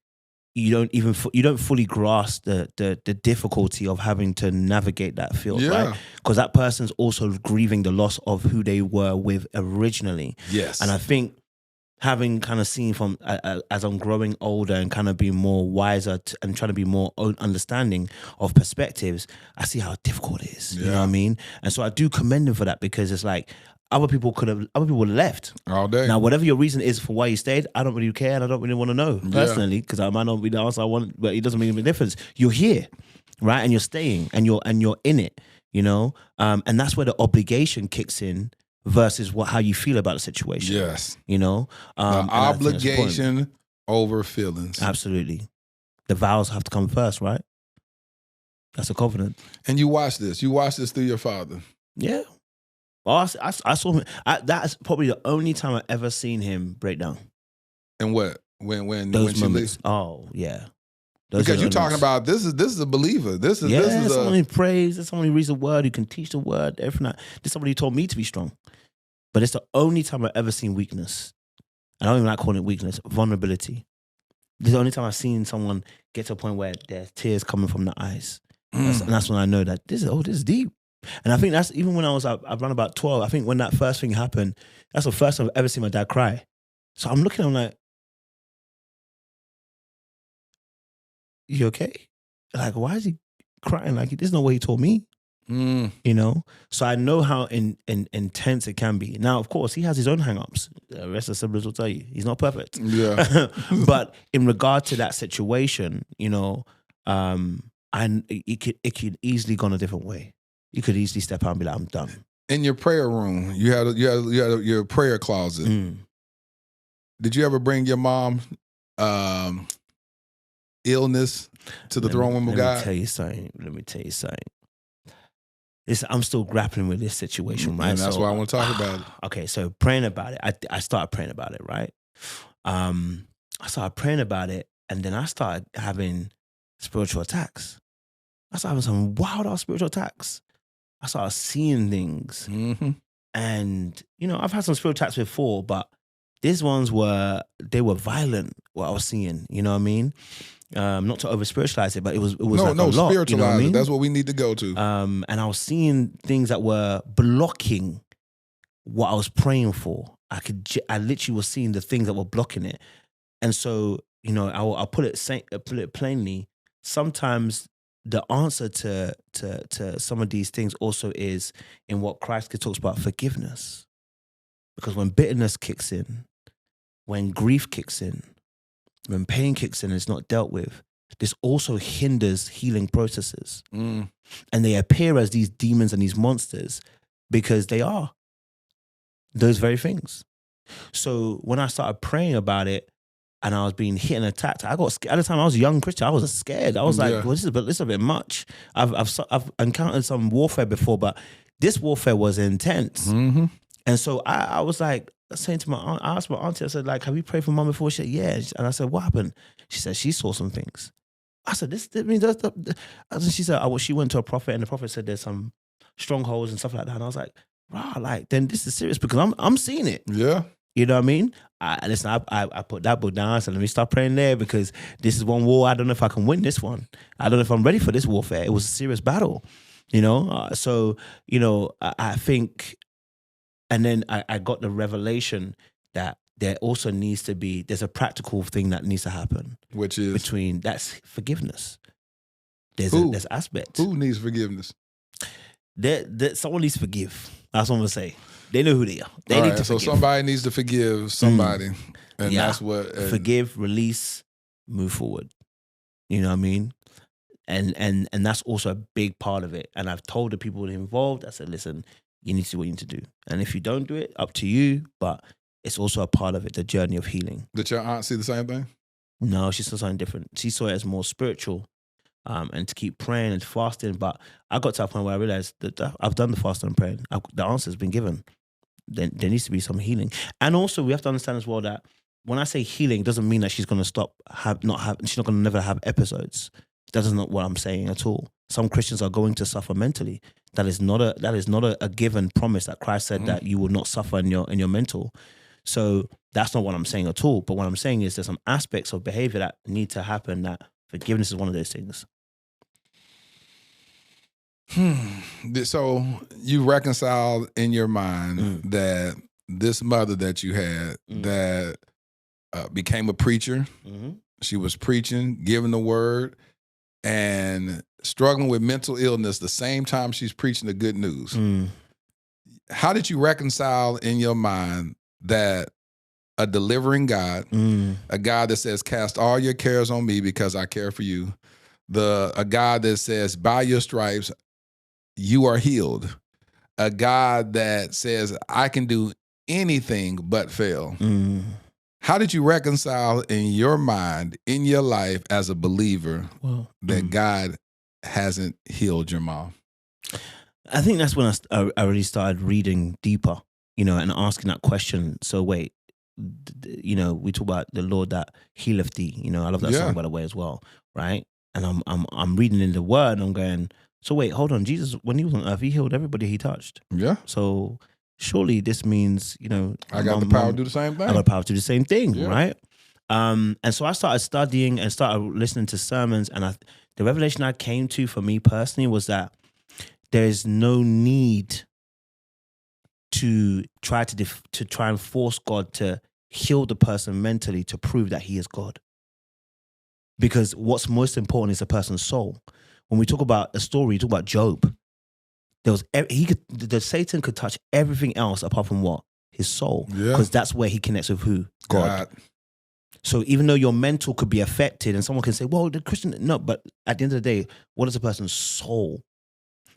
you don't fully grasp the difficulty of having to navigate that field, right? Because that person's also grieving the loss of who they were with originally. Yes. And I think having kind of seen from as I'm growing older and kind of being more wiser and trying to be more understanding of perspectives, I see how difficult it is. You know what I mean? And so I do commend him for that, because it's like other people would have left all day. Now, whatever your reason is for why you stayed, I don't really care, and I don't really want to know personally, because I might not be the answer I want, but it doesn't make a difference. You're here, right? And you're staying, and you're in it, and that's where the obligation kicks in versus how you feel about the situation. Yes. Obligation over feelings. Absolutely. The vows have to come first, right? That's a covenant. And you watch this through your father. Yeah. Well, I saw him. That's probably the only time I've ever seen him break down. And what? When those she moments. leaves? Oh, yeah. Because you're talking about this is a believer. This is someone who prays. There's someone who reads the word, who can teach the word. Everything. There's somebody who told me to be strong. But it's the only time I've ever seen weakness. I don't even like calling it weakness. Vulnerability. This is the only time I've seen someone get to a point where there's tears coming from the eyes. And that's when I know that this is deep. And I think that's, even when I've run about 12, I think when that first thing happened, that's the first time I've ever seen my dad cry. So I'm looking at him like, you okay? Like, why is he crying? Like, there's no way he told me. So I know how intense it can be. Now, of course, he has his own hang-ups. The rest of the siblings will tell you he's not perfect. Yeah. But in regard to that situation, it could easily gone a different way. You could easily step out and be like, I'm done. In your prayer room, you had your prayer closet. Did you ever bring your mom illness to the throne room of God? Let me tell you something. I'm still grappling with this situation, right? And that's why I want to talk about it. Okay, so praying about it. I started praying about it, right? I started praying about it, and then I started having spiritual attacks. I started having some wild-ass spiritual attacks. I started seeing things. And, I've had some spiritual attacks before, but these ones were violent, what I was seeing, you know what I mean? Not to over spiritualize it, but it was like a lot, spiritualize you know what I mean? That's what we need to go to. And I was seeing things that were blocking what I was praying for. I literally was seeing the things that were blocking it. And so, I'll put it plainly. Sometimes the answer to some of these things also is in what Christ talks about, forgiveness. Because when bitterness kicks in, when grief kicks in, when pain kicks in and it's not dealt with, this also hinders healing processes. And they appear as these demons and these monsters because they are those very things. So when I started praying about it and I was being hit and attacked, I got scared. At the time I was a young Christian, I was scared. I was like, well, this is a bit much. I've encountered some warfare before, but this warfare was intense. Mm-hmm. And so I was like saying to my aunt, I asked my auntie, I said, like, have you prayed for mom before? She said, yeah. And I said, what happened? She said, she saw some things. I said, she said, she went to a prophet and the prophet said there's some strongholds and stuff like that. And I was like, wow, like, then this is serious because I'm seeing it. Yeah. You know what I mean? I put that book down. I said, let me start praying there because this is one war. I don't know if I can win this one. I don't know if I'm ready for this warfare. It was a serious battle, you know? So, you know, I think, and then I got the revelation that there also needs to be, there's a practical thing that needs to happen. Which is? That's forgiveness. There's aspect. Who needs forgiveness? Someone needs to forgive. That's what I'm going to say. They know who they are. They need to so forgive. somebody needs to forgive somebody. And that's what... forgive, release, move forward. You know what I mean? And that's also a big part of it. And I've told the people involved, I said, listen, you need to do what you need to do. And if you don't do it, up to you. But it's also a part of it, the journey of healing. Did your aunt see the same thing? No, she saw something different. She saw it as more spiritual. And to keep praying and fasting. But I got to a point where I realized that I've done the fasting and praying. The answer's been given. There needs to be some healing. And also we have to understand as well that when I say healing, it doesn't mean that she's going to she's not going to never have episodes. That is not what I'm saying at all. Some Christians are going to suffer mentally. That is not a given promise that Christ said that you will not suffer in your mental. So that's not what I'm saying at all. But what I'm saying is there's some aspects of behavior that need to happen, that forgiveness is one of those things. So you reconciled in your mind that this mother that you had that became a preacher, she was preaching, giving the word, and struggling with mental illness the same time she's preaching the good news. How did you reconcile in your mind that a delivering God, a God that says, cast all your cares on me because I care for you, a God that says, by your stripes, you are healed, a God that says, I can do anything but fail. How did you reconcile in your mind, in your life as a believer, that God hasn't healed your mom? I think that's when I really started reading deeper, you know, and asking that question. So wait, you know, we talk about the Lord that healeth thee. You know, I love that song, by the way, as well, right? And I'm reading in the Word, and I'm going, so wait, hold on. Jesus, when he was on earth, he healed everybody he touched. Yeah. So surely this means, you know, I got the power to do the same thing. I got the power to do the same thing, right? And so I started studying and started listening to sermons, and the revelation I came to for me personally was that there is no need to try and force God to heal the person mentally to prove that he is God. Because what's most important is a person's soul. When we talk about a story, you talk about Job. Satan could touch everything else apart from what? His soul. Because that's where he connects with who? God. So even though your mental could be affected, and someone can say, well, the Christian, no, but at the end of the day, what is a person's soul?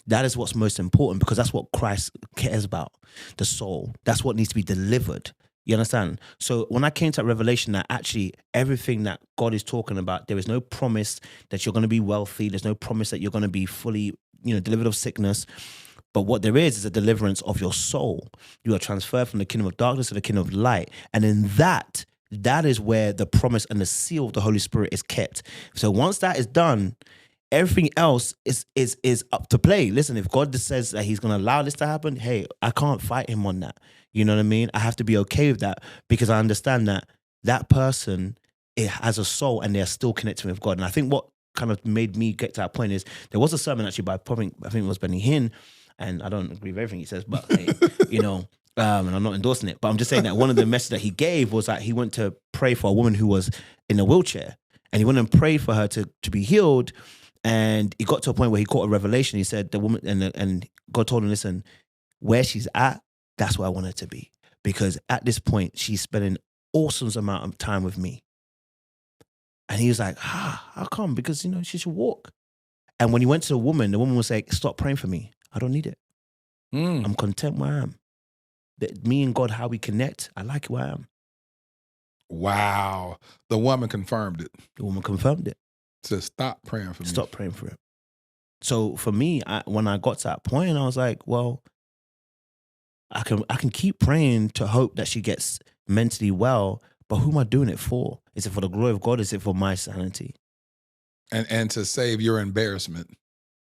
That is what's most important, because that's what Christ cares about, the soul. That's what needs to be delivered. You understand? So when I came to that revelation that actually everything that God is talking about, there is no promise that you're going to be wealthy. There's no promise that you're going to be fully, you know, delivered of sickness. But what there is a deliverance of your soul. You are transferred from the kingdom of darkness to the kingdom of light. And in that is where the promise and the seal of the Holy Spirit is kept. So once that is done, everything else is up to play. Listen, if God just says that he's going to allow this to happen, hey, I can't fight him on that. You know what I mean? I have to be okay with that, because I understand that person, it has a soul and they're still connected with God. And I think what kind of made me get to that point is there was a sermon actually by, I think it was Benny Hinn, and I don't agree with everything he says, but hey, you know, and I'm not endorsing it, but I'm just saying that one of the messages that he gave was that he went to pray for a woman who was in a wheelchair, and he went and prayed for her to be healed. And he got to a point where he caught a revelation. He said, the woman, and God told him, listen, where she's at, that's where I want her to be. Because at this point, she's spending awesome amount of time with me. And he was like, how come? Because, you know, she should walk. And when he went to the woman was like, stop praying for me. I don't need it. I'm content where I am. Me and God, how we connect, I like where I am. Wow. The woman confirmed it. The woman confirmed it. Said, stop praying for me. Stop praying for him. So for me, when I got to that point, I was like, well, I can keep praying to hope that she gets mentally well, but who am I doing it for? Is it for the glory of God? Is it for my sanity? And to save your embarrassment.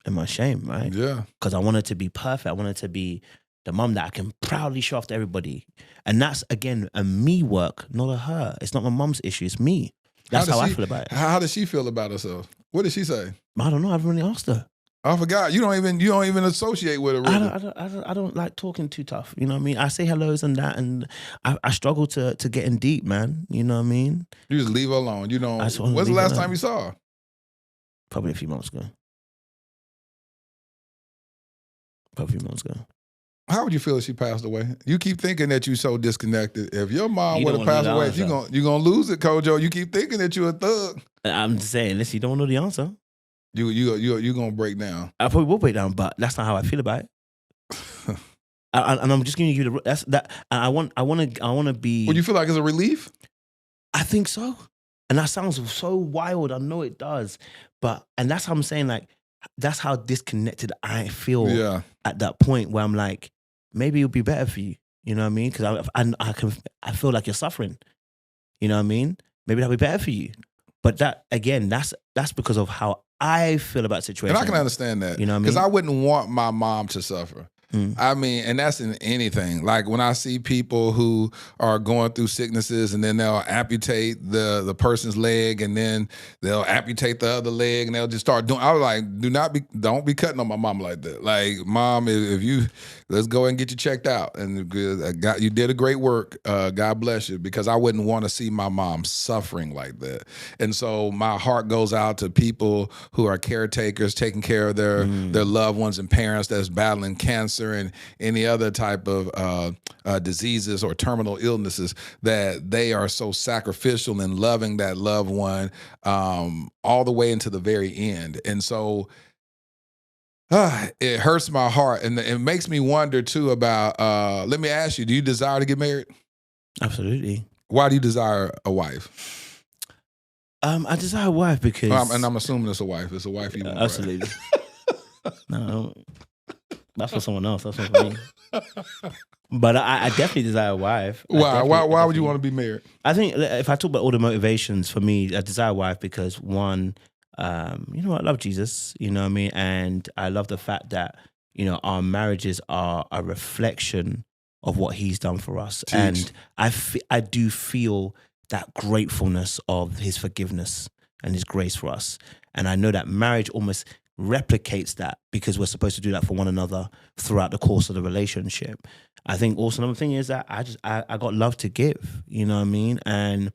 And my shame, right? Yeah. Because I want her to be perfect. I want her to be the mom that I can proudly show off to everybody. And that's, again, a me work, not a her. It's not my mom's issue. It's me. That's how I feel about it. How does she feel about herself? What did she say? I don't know. I haven't really asked her. I forgot. You don't even associate with her, really. I don't like talking too tough. You know what I mean? I say hellos and that, and I struggle to get in deep, man. You know what I mean? You just leave her alone. You know, when's the last time you saw her? Probably a few months ago. How would you feel if she passed away? You keep thinking that you're so disconnected. If your mom would have passed away, you're gonna lose it, Kojo. You keep thinking that you're a thug. I'm just saying, listen, you don't know the answer. You gonna break down. I probably will break down, but that's not how I feel about it. And I'm just giving you that. I want to be. Would you feel like it's a relief? I think so. And that sounds so wild. I know it does, and that's how I'm saying, like, that's how disconnected I feel at that point where I'm like, maybe it'll be better for you. You know what I mean? Because I feel like you're suffering. You know what I mean? Maybe that'll be better for you. But that, again, that's because of how I feel about the situation. And I can understand that. You know what I mean? Because I wouldn't want my mom to suffer. I mean, and that's in anything. Like when I see people who are going through sicknesses and then they'll amputate the person's leg and then they'll amputate the other leg and they'll just start doing. I was like, don't be cutting on my mom like that. Like, mom, let's go and get you checked out. And you did a great work. God bless you. Because I wouldn't want to see my mom suffering like that. And so my heart goes out to people who are caretakers, taking care of their loved ones and parents that's battling cancer and any other type of diseases or terminal illnesses, that they are so sacrificial in loving that loved one all the way into the very end. And so it hurts my heart. And it makes me wonder too about, let me ask you, do you desire to get married? Absolutely. Why do you desire a wife? I desire a wife because... and I'm assuming it's a wife. It's a wife you want. Absolutely. Right? No, that's for someone else. That's not for me. But I definitely desire a wife. Why would you want to be married? I think if I talk about all the motivations for me, I desire a wife because, one, I love Jesus, you know what I mean? And I love the fact that, our marriages are a reflection of what he's done for us. Teach. And I do feel that gratefulness of his forgiveness and his grace for us. And I know that marriage almost replicates that because we're supposed to do that for one another throughout the course of the relationship. I think also another thing is that I got love to give, you know what I mean? And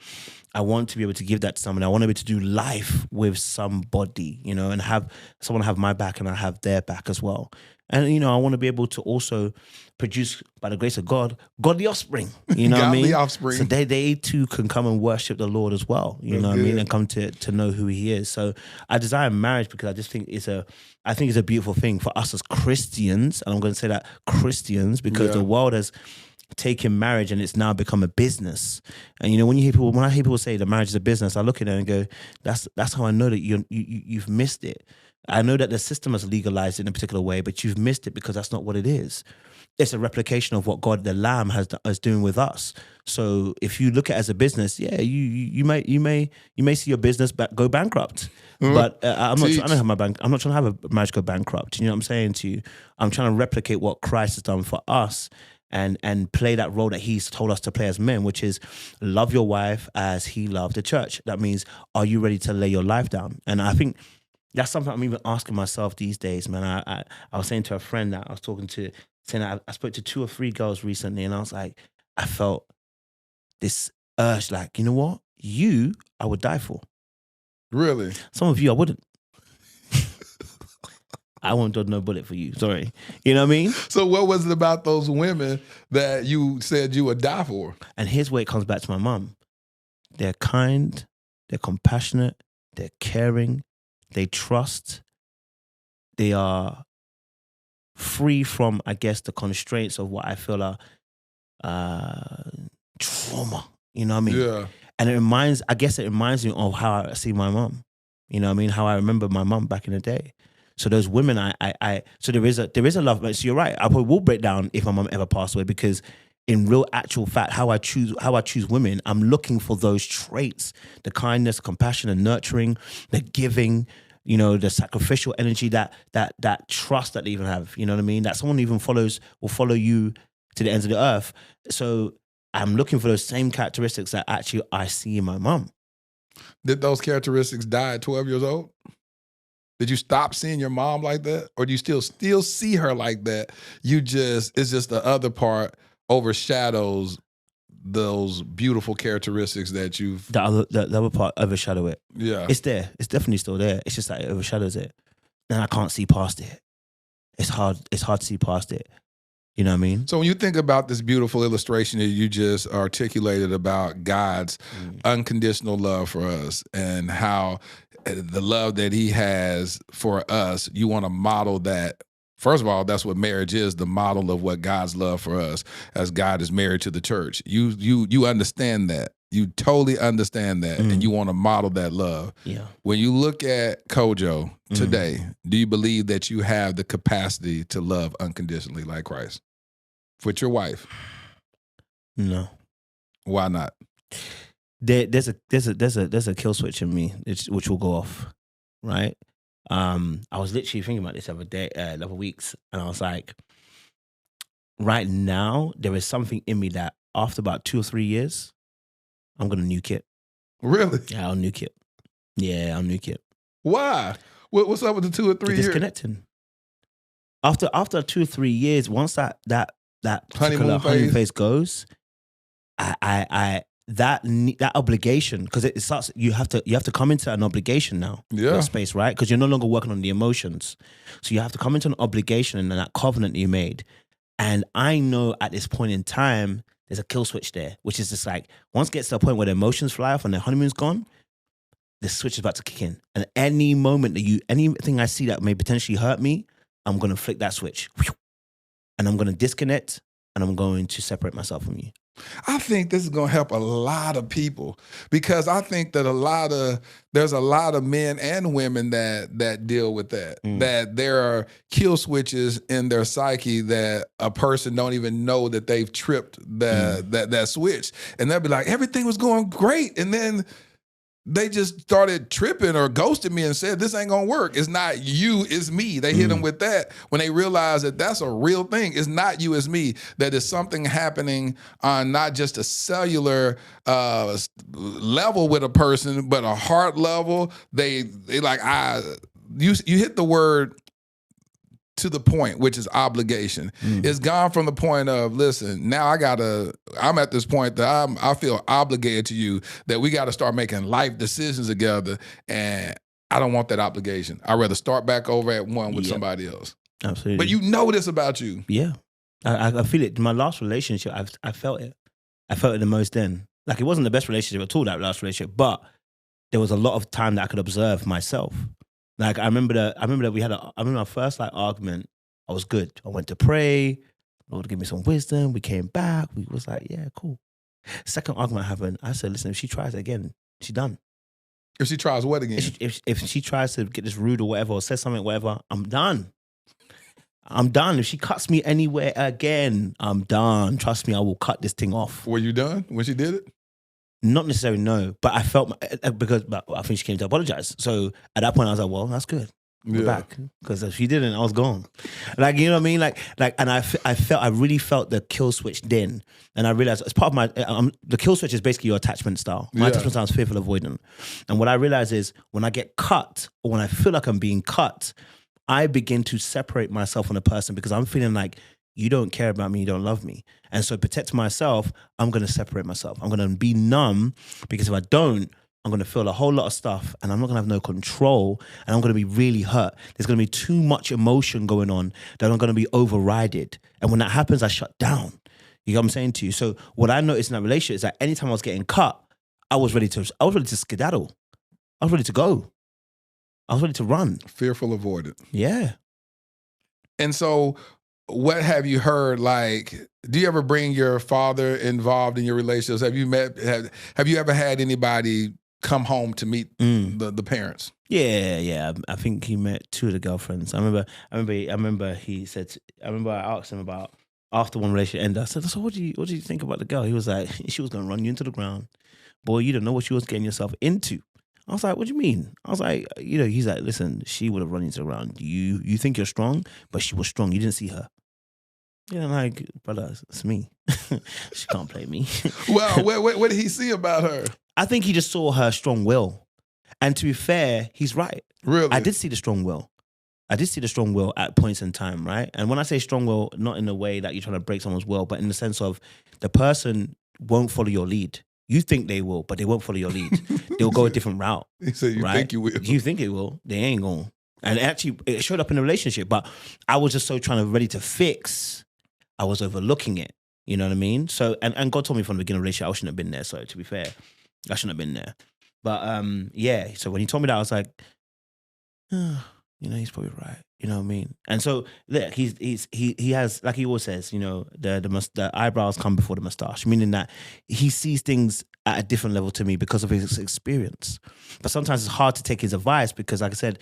I want to be able to give that to someone. I want to be able to do life with somebody, and have someone have my back and I have their back as well. And, I want to be able to also produce, by the grace of God, godly offspring. You know what I mean? Godly offspring. So they too can come and worship the Lord as well. You know what I mean? And come to know who he is. So I desire marriage because I just think it's a beautiful thing for us as Christians. And I'm going to say that Christians, because the world has taken marriage and it's now become a business. And when I hear people say that marriage is a business, I look at it and go, that's how I know that you've missed it. I know that the system has legalized it in a particular way, but you've missed it because that's not what it is. It's a replication of what God, the Lamb, is doing with us. So if you look at it as a business, you may see your business go bankrupt. But I'm not trying to have a marriage go bankrupt. You know what I'm saying to you? I'm trying to replicate what Christ has done for us and play that role that he's told us to play as men, which is love your wife as he loved the church. That means, are you ready to lay your life down? And I think that's something I'm even asking myself these days, man. I was saying to a friend that I was talking to, saying that I spoke to 2 or 3 girls recently, and I was like, I felt this urge, like, you know what? You, I would die for. Really? Some of you, I wouldn't. I won't dodge no bullet for you. Sorry. You know what I mean? So what was it about those women that you said you would die for? And here's where it comes back to my mum. They're kind, they're compassionate, they're caring, they trust, they are free from, I guess, the constraints of what I feel are trauma. You know what I mean? Yeah. And it reminds me of how I see my mum. You know what I mean? How I remember my mum back in the day. So those women, so there is a love. So you're right. I probably will break down if my mom ever passed away, because in real actual fact, how I choose women, I'm looking for those traits: the kindness, compassion, and nurturing, the giving, the sacrificial energy, that trust that they even have. You know what I mean? That someone even will follow you to the ends of the earth. So I'm looking for those same characteristics that actually I see in my mom. Did those characteristics die at 12 years old? Did you stop seeing your mom like that? Or do you still see her like that? It's just the other part overshadows those beautiful characteristics that you've... The other part overshadow it. Yeah. It's there. It's definitely still there. It's just that it overshadows it. And I can't see past it. It's hard to see past it. You know what I mean? So when you think about this beautiful illustration that you just articulated about God's unconditional love for us and how the love that he has for us, you want to model that. First of all, that's what marriage is, the model of what God's love for us, as God is married to the church. You understand that. You totally understand that, and you want to model that love. Yeah. When you look at Kojo today, do you believe that you have the capacity to love unconditionally like Christ with your wife? No. Why not? There's a kill switch in me which will go off, right? I was literally thinking about this the other weeks, and I was like, right now there is something in me that after about 2 or 3 years, I'm gonna nuke it. Really? Yeah, I'll nuke it. Yeah, I'll nuke it. Why? What's up with the 2 or 3 years? Disconnecting. After 2 or 3 years, once that particular honeymoon phase goes, that obligation, because it starts. You have to come into an obligation now. Yeah. Space, right? Because you're no longer working on the emotions, so you have to come into an obligation and that covenant you made. And I know at this point in time, there's a kill switch there, which is just like, once it gets to a point where the emotions fly off and the honeymoon's gone, the switch is about to kick in. And any moment anything I see that may potentially hurt me, I'm going to flick that switch. And I'm going to disconnect, and I'm going to separate myself from you. I think this is going to help a lot of people, because I think that there's a lot of men and women that deal with that, that there are kill switches in their psyche that a person don't even know that they've tripped that switch. And they'll be like, everything was going great. And then they just started tripping or ghosted me and said, this ain't gonna work. It's not you, it's me. They hit them with that when they realize that that's a real thing. It's not you, it's me. That is something happening on not just a cellular level with a person, but a heart level. They like, you hit the word to the point, which is obligation. It's gone from the point of, listen, now I'm at this point that I feel obligated to you, that we got to start making life decisions together, and I don't want that obligation. I'd rather start back over at one with somebody else. Absolutely. But you know this about you. Yeah. I feel it. My last relationship, I felt it. I felt it the most then. Like, it wasn't the best relationship at all, that last relationship, but there was a lot of time that I could observe myself. Like, I remember our first argument. I was good. I went to pray. Lord give me some wisdom. We came back. We was like, yeah, cool. Second argument happened. I said, listen, if she tries it again, she's done. If she tries what again? If she tries to get this rude or whatever, or says something, whatever, I'm done. I'm done. If she cuts me anywhere again, I'm done. Trust me, I will cut this thing off. Were you done when she did it? Not necessarily, no. But I felt, because I think she came to apologize. So at that point, I was like, well, that's good. We're back. Because if she didn't, I was gone. Like, you know what I mean? And I really felt the kill switch then. And I realized as part of my, the kill switch is basically your attachment style. My attachment style is fearful avoidant. And what I realize is when I get cut, or when I feel like I'm being cut, I begin to separate myself from the person, because I'm feeling like, you don't care about me, you don't love me. And so to protect myself, I'm going to separate myself. I'm going to be numb, because if I don't, I'm going to feel a whole lot of stuff, and I'm not going to have no control, and I'm going to be really hurt. There's going to be too much emotion going on that I'm going to be overrided. And when that happens, I shut down. You know what I'm saying to you? So what I noticed in that relationship is that anytime I was getting cut, I was ready to skedaddle. I was ready to go. I was ready to run. Fearful avoidant. Yeah. And so what have you heard? Like, do you ever bring your father involved in your relationships? Have you ever had anybody come home to meet the parents. Yeah. I think he met 2 of the girlfriends. I remember he said. I asked him about after one relationship ended. I said, "So what do you think about the girl?" He was like, "She was gonna run you into the ground, boy. You don't know what she was getting yourself into." I was like, "What do you mean?" I was like, he's like, "Listen, she would have run you into the ground. You think you're strong, but she was strong. You didn't see her." Like, brother, it's me. She can't play me. Well, what did he see about her? I think he just saw her strong will. And to be fair, he's right. Really? I did see the strong will. At points in time, right? And when I say strong will, not in the way that you're trying to break someone's will, but in the sense of the person won't follow your lead. You think they will, but they won't follow your lead. They'll go a different route. He said, you think you will. You think it will. They ain't going. And actually, it showed up in the relationship, but I was just so ready to fix. I was overlooking it. You know what I mean? So, and God told me from the beginning of the relationship, I shouldn't have been there. So to be fair, I shouldn't have been there. But yeah, so when he told me that, I was like, he's probably right. You know what I mean? And so look, he has, like he always says, the eyebrows come before the mustache, meaning that he sees things at a different level to me because of his experience. But sometimes it's hard to take his advice because, like I said,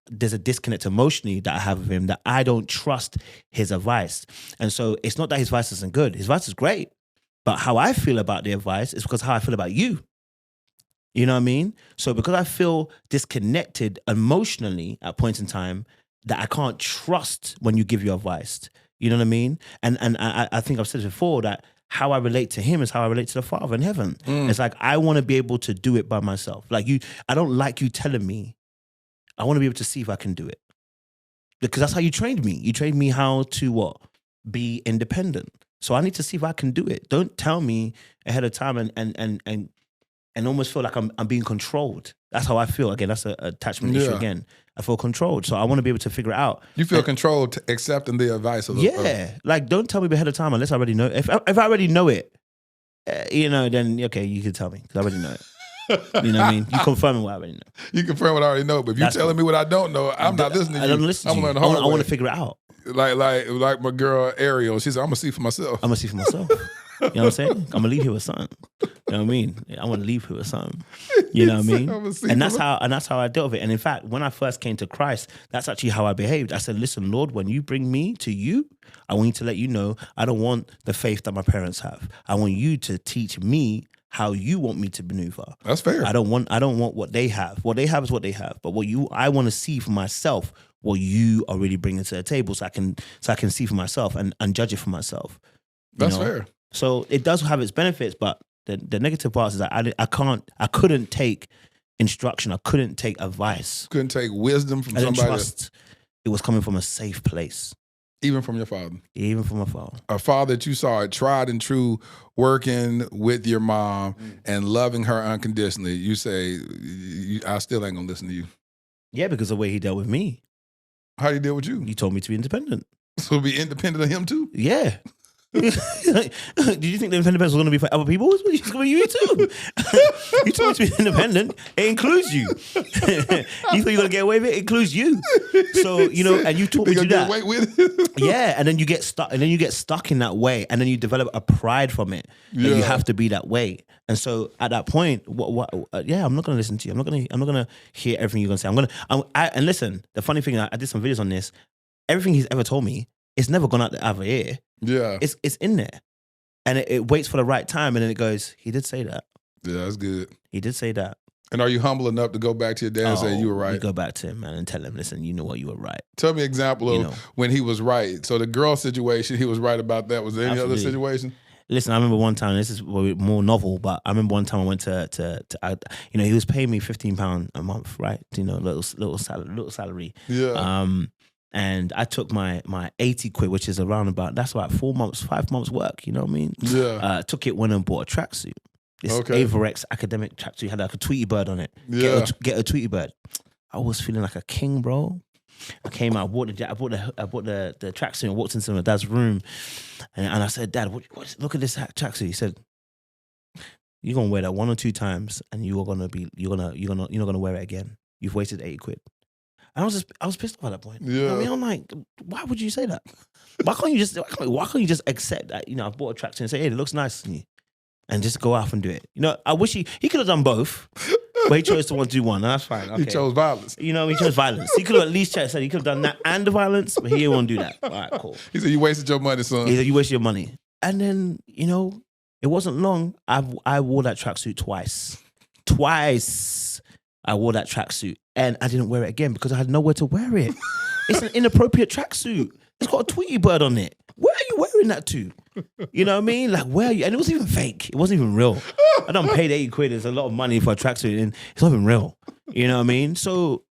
there's a disconnect emotionally that I have with him that I don't trust his advice. And so it's not that his advice isn't good. His advice is great. But how I feel about the advice is because how I feel about you. You know what I mean? So because I feel disconnected emotionally at points in time that I can't trust when you give your advice. You know what I mean? And I think I've said it before that how I relate to him is how I relate to the Father in heaven. It's like I want to be able to do it by myself. Like I don't like you telling me. I want to be able to see if I can do it. Because that's how you trained me. You trained me how to what? Be independent. So I need to see if I can do it. Don't tell me ahead of time and almost feel like I'm being controlled. That's how I feel. Again, that's an attachment issue again. I feel controlled. So I want to be able to figure it out. You feel controlled accepting the advice of the like don't tell me ahead of time unless I already know. If I already know it, then okay, you can tell me because I already know it. You know what I mean? You confirming what I already know. You confirm what I already know, but if you're telling me what I don't know, I'm not listening to you. I don't listen to you. I want to figure it out. Like my girl Ariel, she said, I'm going to see for myself. I'm going to see for myself. You know what I'm saying? I'm going to leave here with something. You know what I mean? I want to leave here with something. You know what I mean? And that's how I dealt with it. And in fact, when I first came to Christ, that's actually how I behaved. I said, listen, Lord, when you bring me to you, I want you to let you know I don't want the faith that my parents have. I want you to teach me how you want me to maneuver. That's fair. I don't want what they have. What they have is what they have. But I want to see for myself what you are really bringing to the table, so I can see for myself and judge it for myself. That's fair. So it does have its benefits, but the negative parts is that I couldn't take instruction. I couldn't take advice. Couldn't take wisdom from somebody. I didn't trust it was coming from a safe place. Even from your father? Even from my father. A father that you saw it tried and true, working with your mom and loving her unconditionally. You say, I still ain't going to listen to you. Yeah, because of the way he dealt with me. How did he deal with you? He told me to be independent. So be independent of him too? Yeah. Did you think the independence was going to be for other people? It's going to be you too. You told me to be independent. It includes you. You thought you were going to get away with it? It includes you. So, and you taught me to do that. Get away with it? Yeah, and then you get stuck. And then you get stuck in that way, and then you develop a pride from it. Yeah. That you have to be that way. And so at that point, I'm not going to listen to you. I'm not going to hear everything you're going to say. And listen, the funny thing, I did some videos on this. Everything he's ever told me, it's never gone out the other ear. Yeah. It's in there. And it waits for the right time, and then it goes, he did say that. Yeah, that's good. He did say that. And are you humble enough to go back to your dad and say you were right? You go back to him, man, and tell him, listen, you know what, you were right. Tell me an example of when he was right. So the girl situation, he was right about that. Was there any other situation? Listen, I remember one time, this is more novel, but I remember one time I went to he was paying me £15 a month, right? Little salary. Yeah. And I took my 80 quid, which is that's about 5 months work, you know what I mean? Yeah. Took it, went and bought a tracksuit. This Averex academic tracksuit had like a Tweety bird on it. Yeah. Get a Tweety bird. I was feeling like a king, bro. I came out, I bought the tracksuit and walked into my dad's room, and I said, Dad, look at this tracksuit. He said, you're gonna wear that 1 or 2 times, and you're not gonna wear it again. You've wasted 80 quid. And I was pissed off at that point. Yeah. You know what I mean? I'm like, why would you say that? Why can't you just accept that? I bought a tracksuit and say, hey, it looks nice on you, and just go off and do it. I wish he could have done both. But he chose to want to do one. That's fine. Okay. He chose violence. You know, he chose violence. He could have at least said he could have done that and the violence, but he didn't want to do that. All right, cool. He said, you wasted your money, son. He said, you wasted your money. And then, you know, it wasn't long. I wore that tracksuit twice. I wore that tracksuit and I didn't wear it again because I had nowhere to wear it. It's an inappropriate tracksuit. It's got a Tweety bird on it. Where are you wearing that to? You know what I mean? Like, where are you? And it wasn't even fake. It wasn't even real. I done paid 80 quid. It's a lot of money for a tracksuit and it's not even real. You know what I mean? So,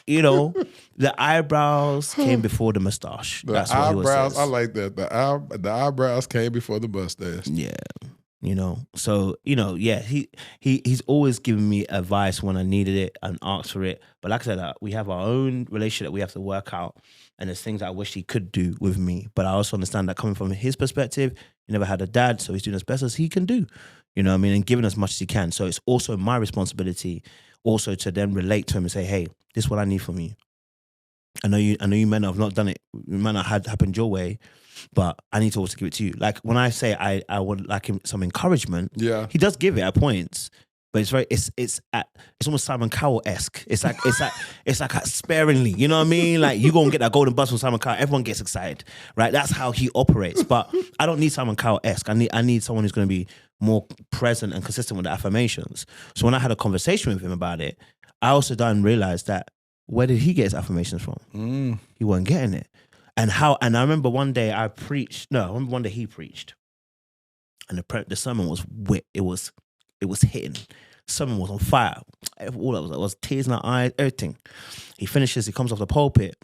you know, the eyebrows came before the mustache. That's what he says. I like that. The eyebrows came before the mustache. Yeah. You know, so, you know, yeah, he's always given me advice when I needed it and asked for it. But like I said, we have our own relationship that we have to work out. And there's things I wish he could do with me. But I also understand that coming from his perspective, he never had a dad, so he's doing as best as he can do. You know what I mean? And giving as much as he can. So it's also my responsibility also to then relate to him and say, hey, this is what I need from you. I know you men have not done it. It might not have happened your way, but I need to also give it to you. Like when I say I would like him some encouragement, yeah, he does give it at points, but it's almost Simon Cowell-esque. It's like sparingly, you know what I mean? Like you gonna get that golden buzz from Simon Cowell, everyone gets excited, right? That's how he operates. But I don't need Simon Cowell-esque. I need someone who's gonna be more present and consistent with the affirmations. So when I had a conversation with him about it, I also then realized that where did he get his affirmations from? He wasn't getting it. And I remember one day one day he preached. And the sermon was wit. It was hitting. Sermon was on fire. All that was tears in our eyes, everything. He finishes, he comes off the pulpit.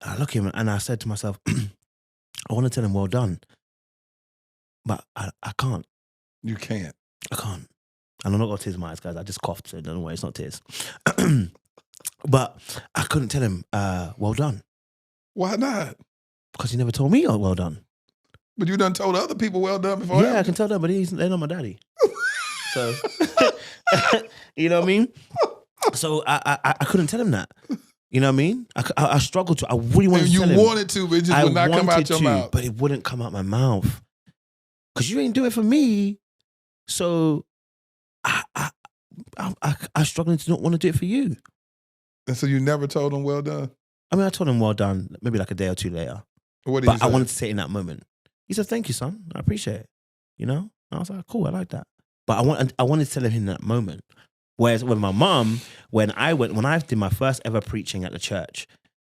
I look at him and I said to myself, I want to tell him well done. But I can't. You can't. I can't. And I'm not got tears in my eyes, guys. I just coughed, so don't worry, it's not tears. But I couldn't tell him, well done. Why not? Because he never told me well done. But you done told other people well done before. Yeah, I can tell them, but they're not my daddy. So, you know what I mean? So I couldn't tell him that. You know what I mean? I struggled to. I really wanted to tell him. You wanted to, but it just would not come out your mouth. But it wouldn't come out my mouth. Because you ain't do it for me. So I struggling to not want to do it for you. And so you never told him well done? I mean, I told him well done maybe like a day or two later. What did he say? I wanted to say it in that moment. He said, thank you, son. I appreciate it. You know? And I was like, cool, I like that. But I wanted to tell him in that moment. Whereas with my mom, when I did my first ever preaching at the church,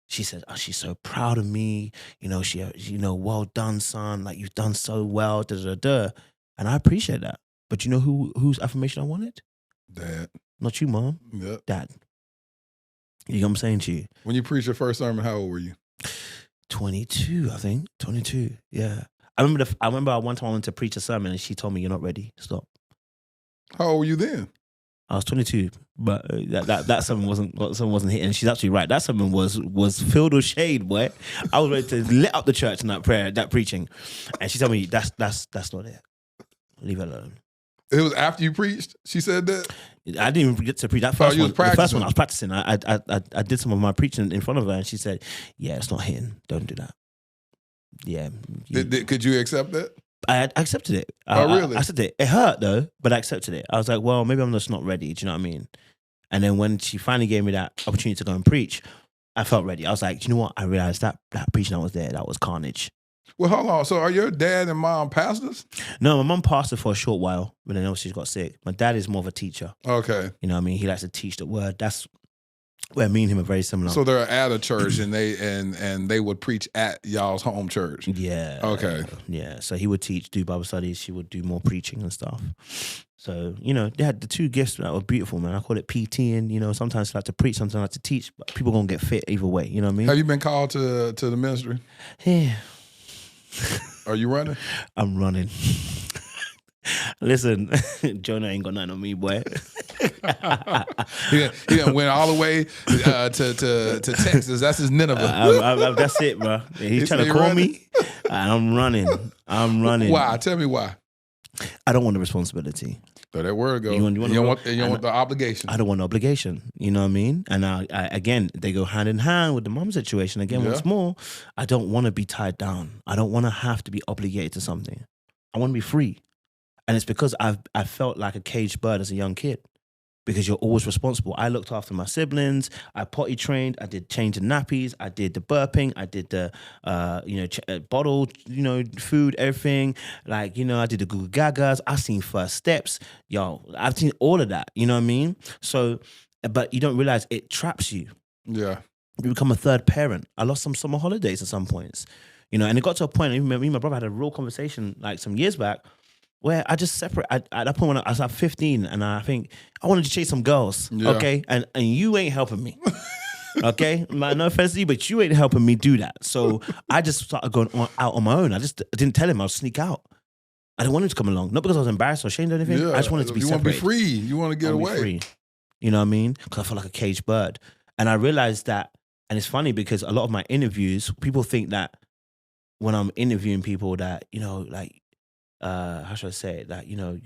she said, oh, she's so proud of me. You know, well done, son. Like, you've done so well, da-da-da-da. And I appreciate that. But you know whose affirmation I wanted? Dad. Not you, Mom. Yep. Dad. You know what I'm saying to you? When you preached your first sermon, how old were you? 22, I think. 22, yeah. I remember one time I went to preach a sermon and she told me, you're not ready. Stop. How old were you then? I was 22, but that sermon wasn't hitting. She's actually right. That sermon was filled with shade, boy. I was ready to lit up the church in that preaching, and she told me that's not it. Leave it alone. It was after you preached. She said that. I didn't even get to preach that first one. The first one I was practicing. I did some of my preaching in front of her, and she said, "Yeah, it's not hitting. Don't do that." Yeah. Could you accept that? I accepted it. Oh, really? I accepted it. It hurt though, but I accepted it. I was like, well, maybe I'm just not ready. Do you know what I mean? And then when she finally gave me that opportunity to go and preach, I felt ready. I was like, do you know what? I realized that preaching that was there, that was carnage. Well, hold on. So are your dad and mom pastors? No, my mom pastored for a short while, but then obviously she got sick. My dad is more of a teacher. Okay. You know what I mean? He likes to teach the word. That's where me and him are very similar. So they're at a church and they would preach at y'all's home church. Yeah. Okay. Yeah. So he would teach, do Bible studies. She would do more preaching and stuff. So, you know, they had the two gifts that were beautiful, man. I call it PT, and, you know, sometimes I like to preach, sometimes I like to teach, but people going to get fit either way. You know what I mean? Have you been called to the ministry? Yeah. Are you running? I'm running. Listen, Jonah ain't got nothing on me, boy. he done went all the way to Texas. That's his Nineveh. That's it, bro. He's trying to call me. I'm running. Why? Tell me why. I don't want the responsibility. So that word goes. You don't want the obligation. I don't want the obligation. You know what I mean? And I again, they go hand in hand with the mom situation. Again, once more, I don't want to be tied down. I don't want to have to be obligated to something. I want to be free. And it's because I felt like a caged bird as a young kid. Because you're always responsible. I looked after my siblings. I potty trained. I did changing nappies. I did the burping. I did the, bottled, food, everything. Like, I did the Goo Gagas. I've seen first steps. Yo, I've seen all of that. You know what I mean? So, but you don't realize it traps you. Yeah. You become a third parent. I lost some summer holidays at some points. And it got to a point, me and my brother had a real conversation like some years back, where I just separate. At that point when I was like 15, and I think I wanted to chase some girls, okay? And you ain't helping me, okay? No offense to you, but you ain't helping me do that. So I just started going out on my own. I didn't tell him I'll sneak out. I didn't want him to come along, not because I was embarrassed or ashamed or anything. I just wanted to be separated. You want to be free. You want to get away. Free. You know what I mean? Because I felt like a caged bird. And I realized that, and it's funny because a lot of my interviews, people think that when I'm interviewing people that, how should I say it? That, you know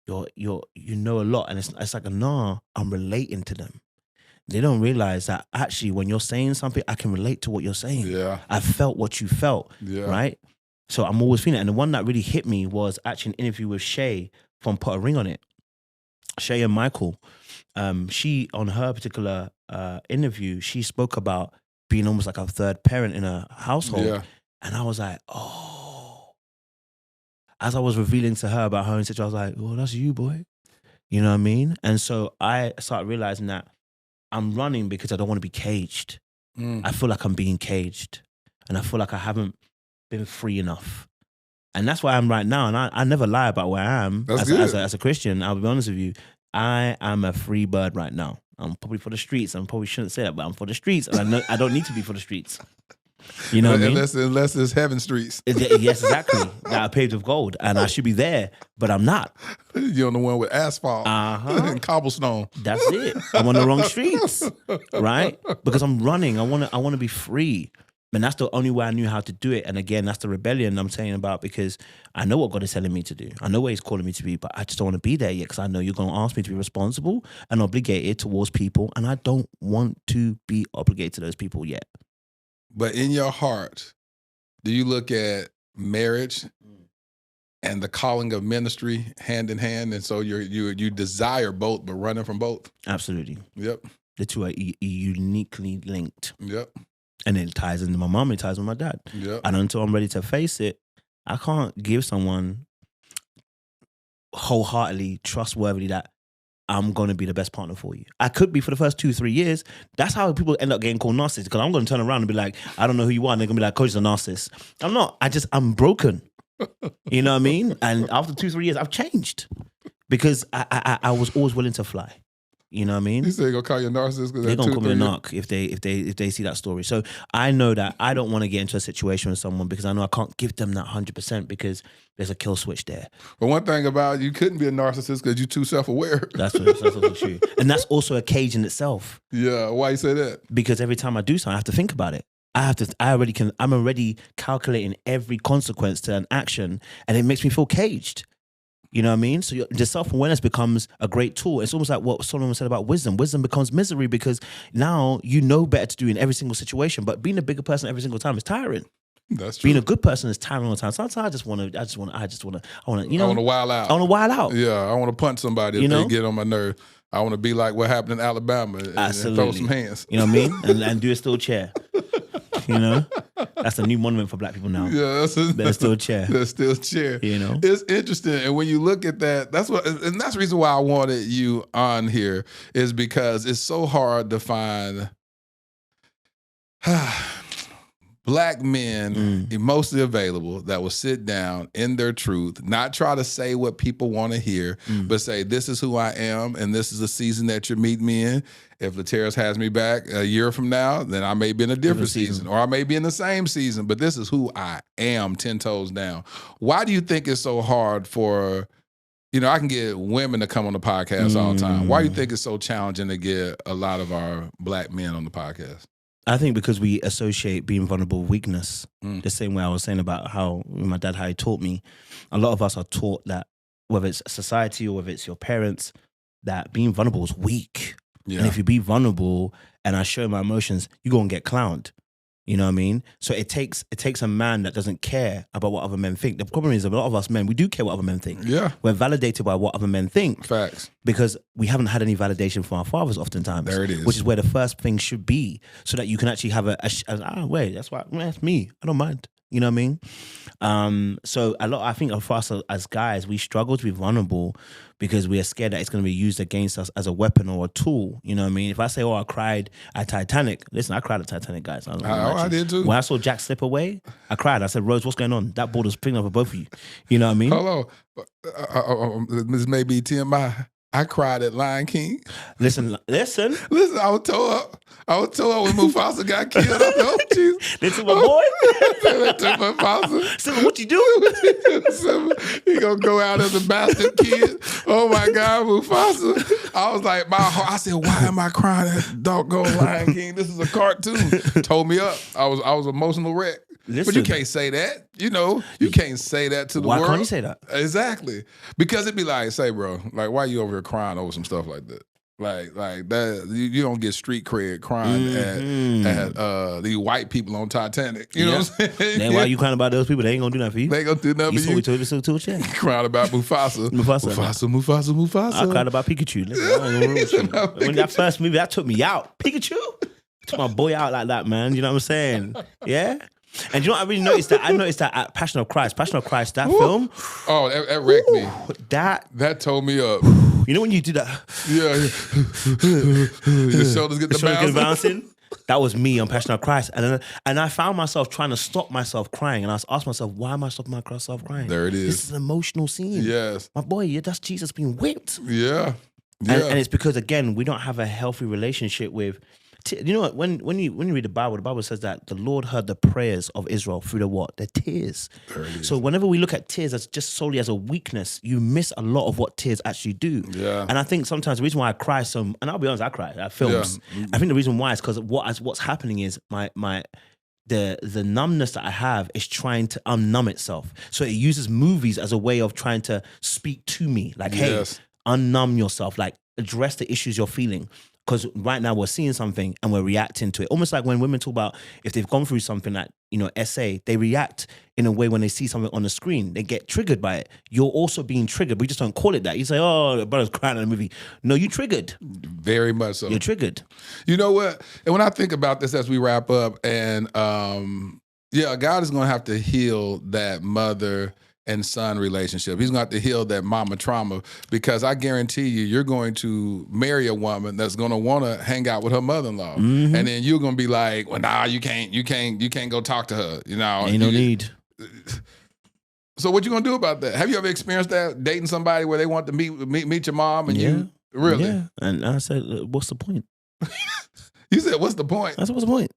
a lot, and it's like I'm relating to them. They don't realize that actually when you're saying something, I can relate to what you're saying. Yeah. I felt what you felt, right? So I'm always feeling it. And the one that really hit me was actually an interview with Shay from Put a Ring on It. Shay and Michael. She, on her particular interview, she spoke about being almost like a third parent in a household. Yeah. And I was like, oh. As I was revealing to her about her own situation, I was like, oh, that's you, boy. You know what I mean? And so I started realizing that I'm running because I don't want to be caged. I feel like I'm being caged. And I feel like I haven't been free enough. And that's where I am right now. And I never lie about where I am as a Christian. I'll be honest with you. I am a free bird right now. I'm probably for the streets. I probably shouldn't say that, but I'm for the streets. And I know I don't need to be for the streets. You know what I mean? Unless it's heaven streets. Yes, exactly. That are paved with gold. And I should be there, but I'm not. You're on the one with asphalt and cobblestone. That's it. I'm on the wrong streets, right? Because I'm running. I want to be free. And that's the only way I knew how to do it. And again, that's the rebellion I'm saying about, because I know what God is telling me to do. I know where he's calling me to be, but I just don't want to be there yet because I know you're going to ask me to be responsible and obligated towards people. And I don't want to be obligated to those people yet. But in your heart, do you look at marriage and the calling of ministry hand in hand? And so you desire both, but running from both? Absolutely. Yep. The two are uniquely linked. Yep. And it ties into my mom, it ties with my dad. Yep. And until I'm ready to face it, I can't give someone wholeheartedly, trustworthy that I'm going to be the best partner for you. I could be for the first 2-3 years. That's how people end up getting called narcissists, because I'm going to turn around and be like, I don't know who you are. And they're going to be like, Kojo's a narcissist. I'm not. I'm broken. You know what I mean? And after 2-3 years, I've changed because I was always willing to fly. You know what I mean? You say they're gonna call you a narcissist? They're gonna call me a narc if they see that story. So I know that I don't want to get into a situation with someone because I know I can't give them that 100% because there's a kill switch there. But one thing about you couldn't be a narcissist because you're too self-aware. That's also true, and that's also a cage in itself. Yeah, why you say that? Because every time I do something, I have to think about it. I'm already calculating every consequence to an action, and it makes me feel caged. You know what I mean? So the self-awareness becomes a great tool. It's almost like what Solomon said about wisdom. Wisdom becomes misery because now you know better to do in every single situation. But being a bigger person every single time is tiring. That's true. Being a good person is tiring all the time. Sometimes I want to wild out. I want to wild out. Yeah, I want to punch somebody if they get on my nerve. I want to be like what happened in Alabama and throw some hands. You know what I mean? And do a still chair. You know, that's a new monument for black people now. Yeah, that's still chair. That's still chair. You know, it's interesting, and when you look at that, that's the reason why I wanted you on here is because it's so hard to find black men emotionally available that will sit down in their truth, not try to say what people want to hear, but say, this is who I am, and this is the season that you're meeting me in. If Lateris has me back a year from now, then I may be in a different season, or I may be in the same season, but this is who I am, 10 toes down. Why do you think it's so hard for, I can get women to come on the podcast all the time. Why do you think it's so challenging to get a lot of our black men on the podcast? I think because we associate being vulnerable with weakness. The same way I was saying about how my dad, how he taught me. A lot of us are taught that, whether it's society or whether it's your parents, that being vulnerable is weak. Yeah. And if you be vulnerable and I show my emotions, you're going to get clowned. You know what I mean? So it takes a man that doesn't care about what other men think. The problem is a lot of us men, we do care what other men think. Yeah. We're validated by what other men think. Facts. Because we haven't had any validation from our fathers oftentimes. There it is. Which is where the first thing should be, so that you can actually have wait, that's me. I don't mind. You know what I mean? So I think for us as guys, we struggle to be vulnerable because we are scared that it's going to be used against us as a weapon or a tool. You know what I mean? If I say, I cried at Titanic, listen, I cried at Titanic, guys. I did too. When I saw Jack slip away, I cried. I said, Rose, what's going on? That board was picking up for both of you. You know what I mean? Hello. This may be TMI. I cried at Lion King. Listen. I was told when Mufasa got killed. I said, oh, jeez. They took my boy? They took Mufasa. Simba, what you do? Simba, he gonna go out as a bastard kid. Oh my God, Mufasa. I was like, I said, why am I crying at doggone Lion King? This is a cartoon. Told me up. I was emotional wreck. Listen. But you can't say that. You know, you can't say that to the world. Why can't you say that? Exactly. Because it'd be like, say, bro, like, why you over here crying over some stuff like that? Like that, you don't get street cred crying at these white people on Titanic. You know what I'm saying? Then why you crying about those people? They ain't gonna do nothing for you. They ain't gonna do nothing for you. We told you to a check. Crying about Mufasa. Mufasa. I cried about Pikachu. Listen, when that first movie, that took me out. Pikachu took my boy out like that, man. You know what I'm saying? Yeah. And you know what I really noticed that? I noticed that at Passion of Christ, that film. Oh, that wrecked me. That told me up. You know when you do that? Yeah. Your shoulders get the bouncing. That was me on Passion of Christ. And I found myself trying to stop myself crying. And I asked myself, why am I stopping myself crying? There it is. This is an emotional scene. Yes. My boy, that's Jesus being whipped. Yeah. And it's because, again, we don't have a healthy relationship with... You know what? When you read the Bible says that the Lord heard the prayers of Israel through the what? The tears. So whenever we look at tears as just solely as a weakness, you miss a lot of what tears actually do. Yeah. And I think sometimes the reason why I cry and I'll be honest, I cry at films. Yeah. I think the reason why is because what's happening is the numbness that I have is trying to unnumb itself. So it uses movies as a way of trying to speak to me. Like, hey, unnumb yourself. Like, address the issues you're feeling. Because right now we're seeing something and we're reacting to it. Almost like when women talk about if they've gone through something like, SA, they react in a way when they see something on the screen. They get triggered by it. You're also being triggered, but you just don't call it that. You say, oh, the brother's crying in a movie. No, you triggered. Very much so. You're triggered. You know what? And when I think about this as we wrap up, and God is going to have to heal that mother and son relationship. He's going to have to heal that mama trauma, because I guarantee you're going to marry a woman that's going to want to hang out with her mother-in-law. Mm-hmm. And then you're going to be like, well, nah, you can't go talk to her. You know, ain't no need. So what you going to do about that? Have you ever experienced that, dating somebody where they want to meet your mom and you really? Yeah. And I said, what's the point? You said, what's the point? I said, what's the point?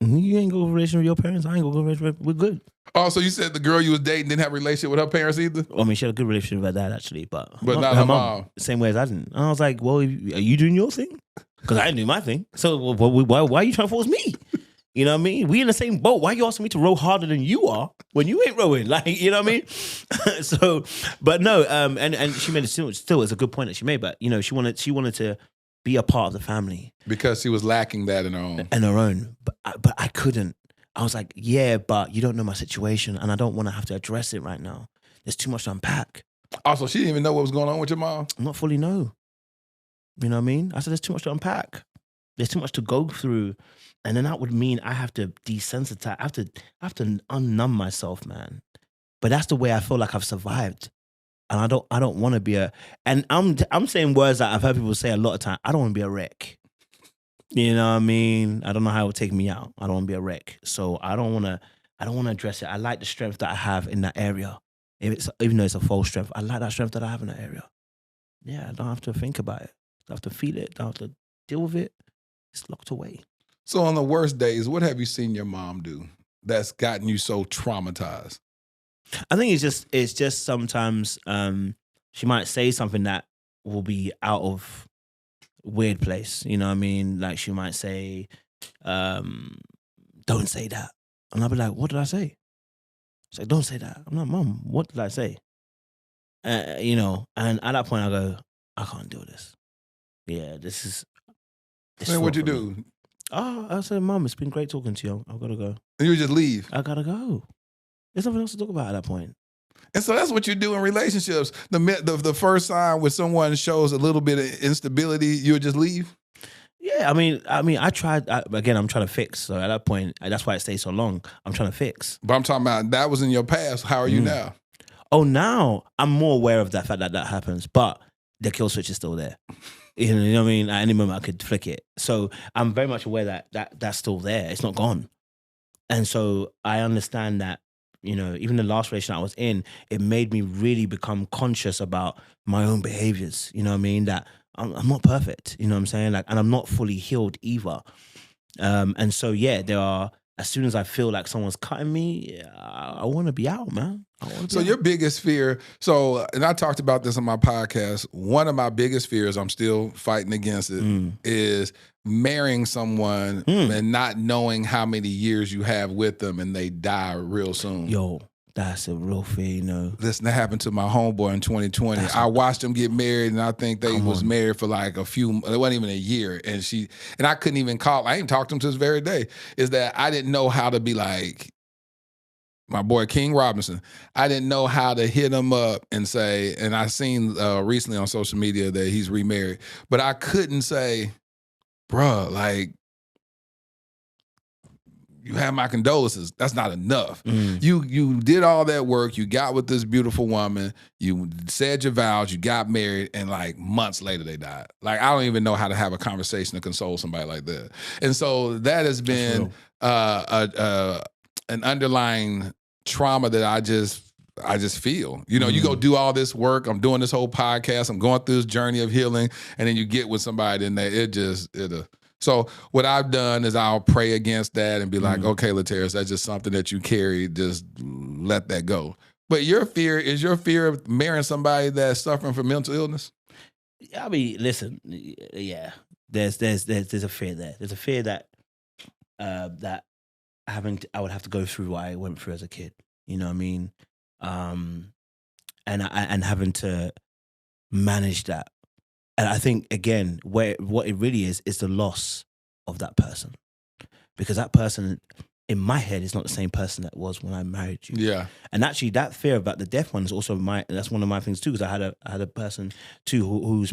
You ain't go over relation with your parents. I ain't go over relation. We're good. Oh, so you said the girl you was dating didn't have a relationship with her parents either? I mean, she had a good relationship with her dad, actually, but not her mom. Same way as I didn't. And I was like, well, are you doing your thing? Because I didn't do my thing. So why are you trying to force me? You know what I mean? We in the same boat. Why are you asking me to row harder than you are when you ain't rowing? Like, you know what I mean? So, but no, and she made it still it's a good point that she made, but she wanted to be a part of the family. Because she was lacking that in her own. But I couldn't. I was like, yeah, but you don't know my situation and I don't want to have to address it right now. There's too much to unpack. Also, she didn't even know what was going on with your mom? Not fully know. You know what I mean? I said, there's too much to unpack. There's too much to go through. And then that would mean I have to desensitize. I have to unnumb myself, man. But that's the way I feel like I've survived. And I don't want to be and I'm saying words that I've heard people say a lot of time. I don't want to be a wreck. You know what I mean? I don't know how it would take me out. I don't want to be a wreck. So I don't want to address it. I like the strength that I have in that area. Even though it's a false strength, I like that strength that I have in that area. Yeah, I don't have to think about it. I don't have to feel it. I don't have to deal with it. It's locked away. So on the worst days, what have you seen your mom do that's gotten you so traumatized? I think it's just sometimes she might say something that will be out of weird place. You know what I mean? Like she might say, don't say that. And I'll be like, what did I say? She's like, don't say that. I'm like, Mom, what did I say? And at that point I go, I can't do this. Yeah, this is what you do? Oh, I said, Mom, it's been great talking to you. I've got to go. And you just leave. I got to go. There's nothing else to talk about at that point. And so that's what you do in relationships. The first sign when someone shows a little bit of instability, you'll just leave. Yeah, I mean, I tried. Again, I'm trying to fix. So at that point, that's why it stays so long. I'm trying to fix. But I'm talking about that was in your past. How are you now? Oh, now I'm more aware of that fact that happens. But the kill switch is still there. You know what I mean? At any moment, I could flick it. So I'm very much aware that that's still there. It's not gone. And so I understand that. Even the last relationship I was in, it made me really become conscious about my own behaviors. You know what I mean? That I'm not perfect. You know what I'm saying? And I'm not fully healed either. And so, there are, as soon as I feel like someone's cutting me, I want to be out, man. So your biggest fear, and I talked about this on my podcast, one of my biggest fears, I'm still fighting against it, is marrying someone and not knowing how many years you have with them and they die real soon. Yo, that's a real fear, Listen, that happened to my homeboy in 2020. I watched them get married, and I think they was married for like it wasn't even a year. And I couldn't even call, I ain't talked to him to this very day, is that I didn't know how to be like, my boy King Robinson, I didn't know how to hit him up and say, and I seen recently on social media that he's remarried, but I couldn't say, bruh, like, you have my condolences. That's not enough. You did all that work. You got with this beautiful woman. You said your vows. You got married, and like months later they died. Like, I don't even know how to have a conversation to console somebody like that. And so that has been an underlying trauma that I just feel. You go do all this work. I'm doing this whole podcast. I'm going through this journey of healing, and then you get with somebody, and So what I've done is I'll pray against that and be like, okay, Lateris, that's just something that you carry. Just let that go. But is your fear of marrying somebody that's suffering from mental illness? I mean, listen, yeah, there's a fear there. There's a fear that that I would have to go through what I went through as a kid. You know what I mean? And having to manage that. And I think, again, what it really is the loss of that person. Because that person, in my head, is not the same person that was when I married you. Yeah. And actually, that fear about the death one is also that's one of my things too, because I had a person too whose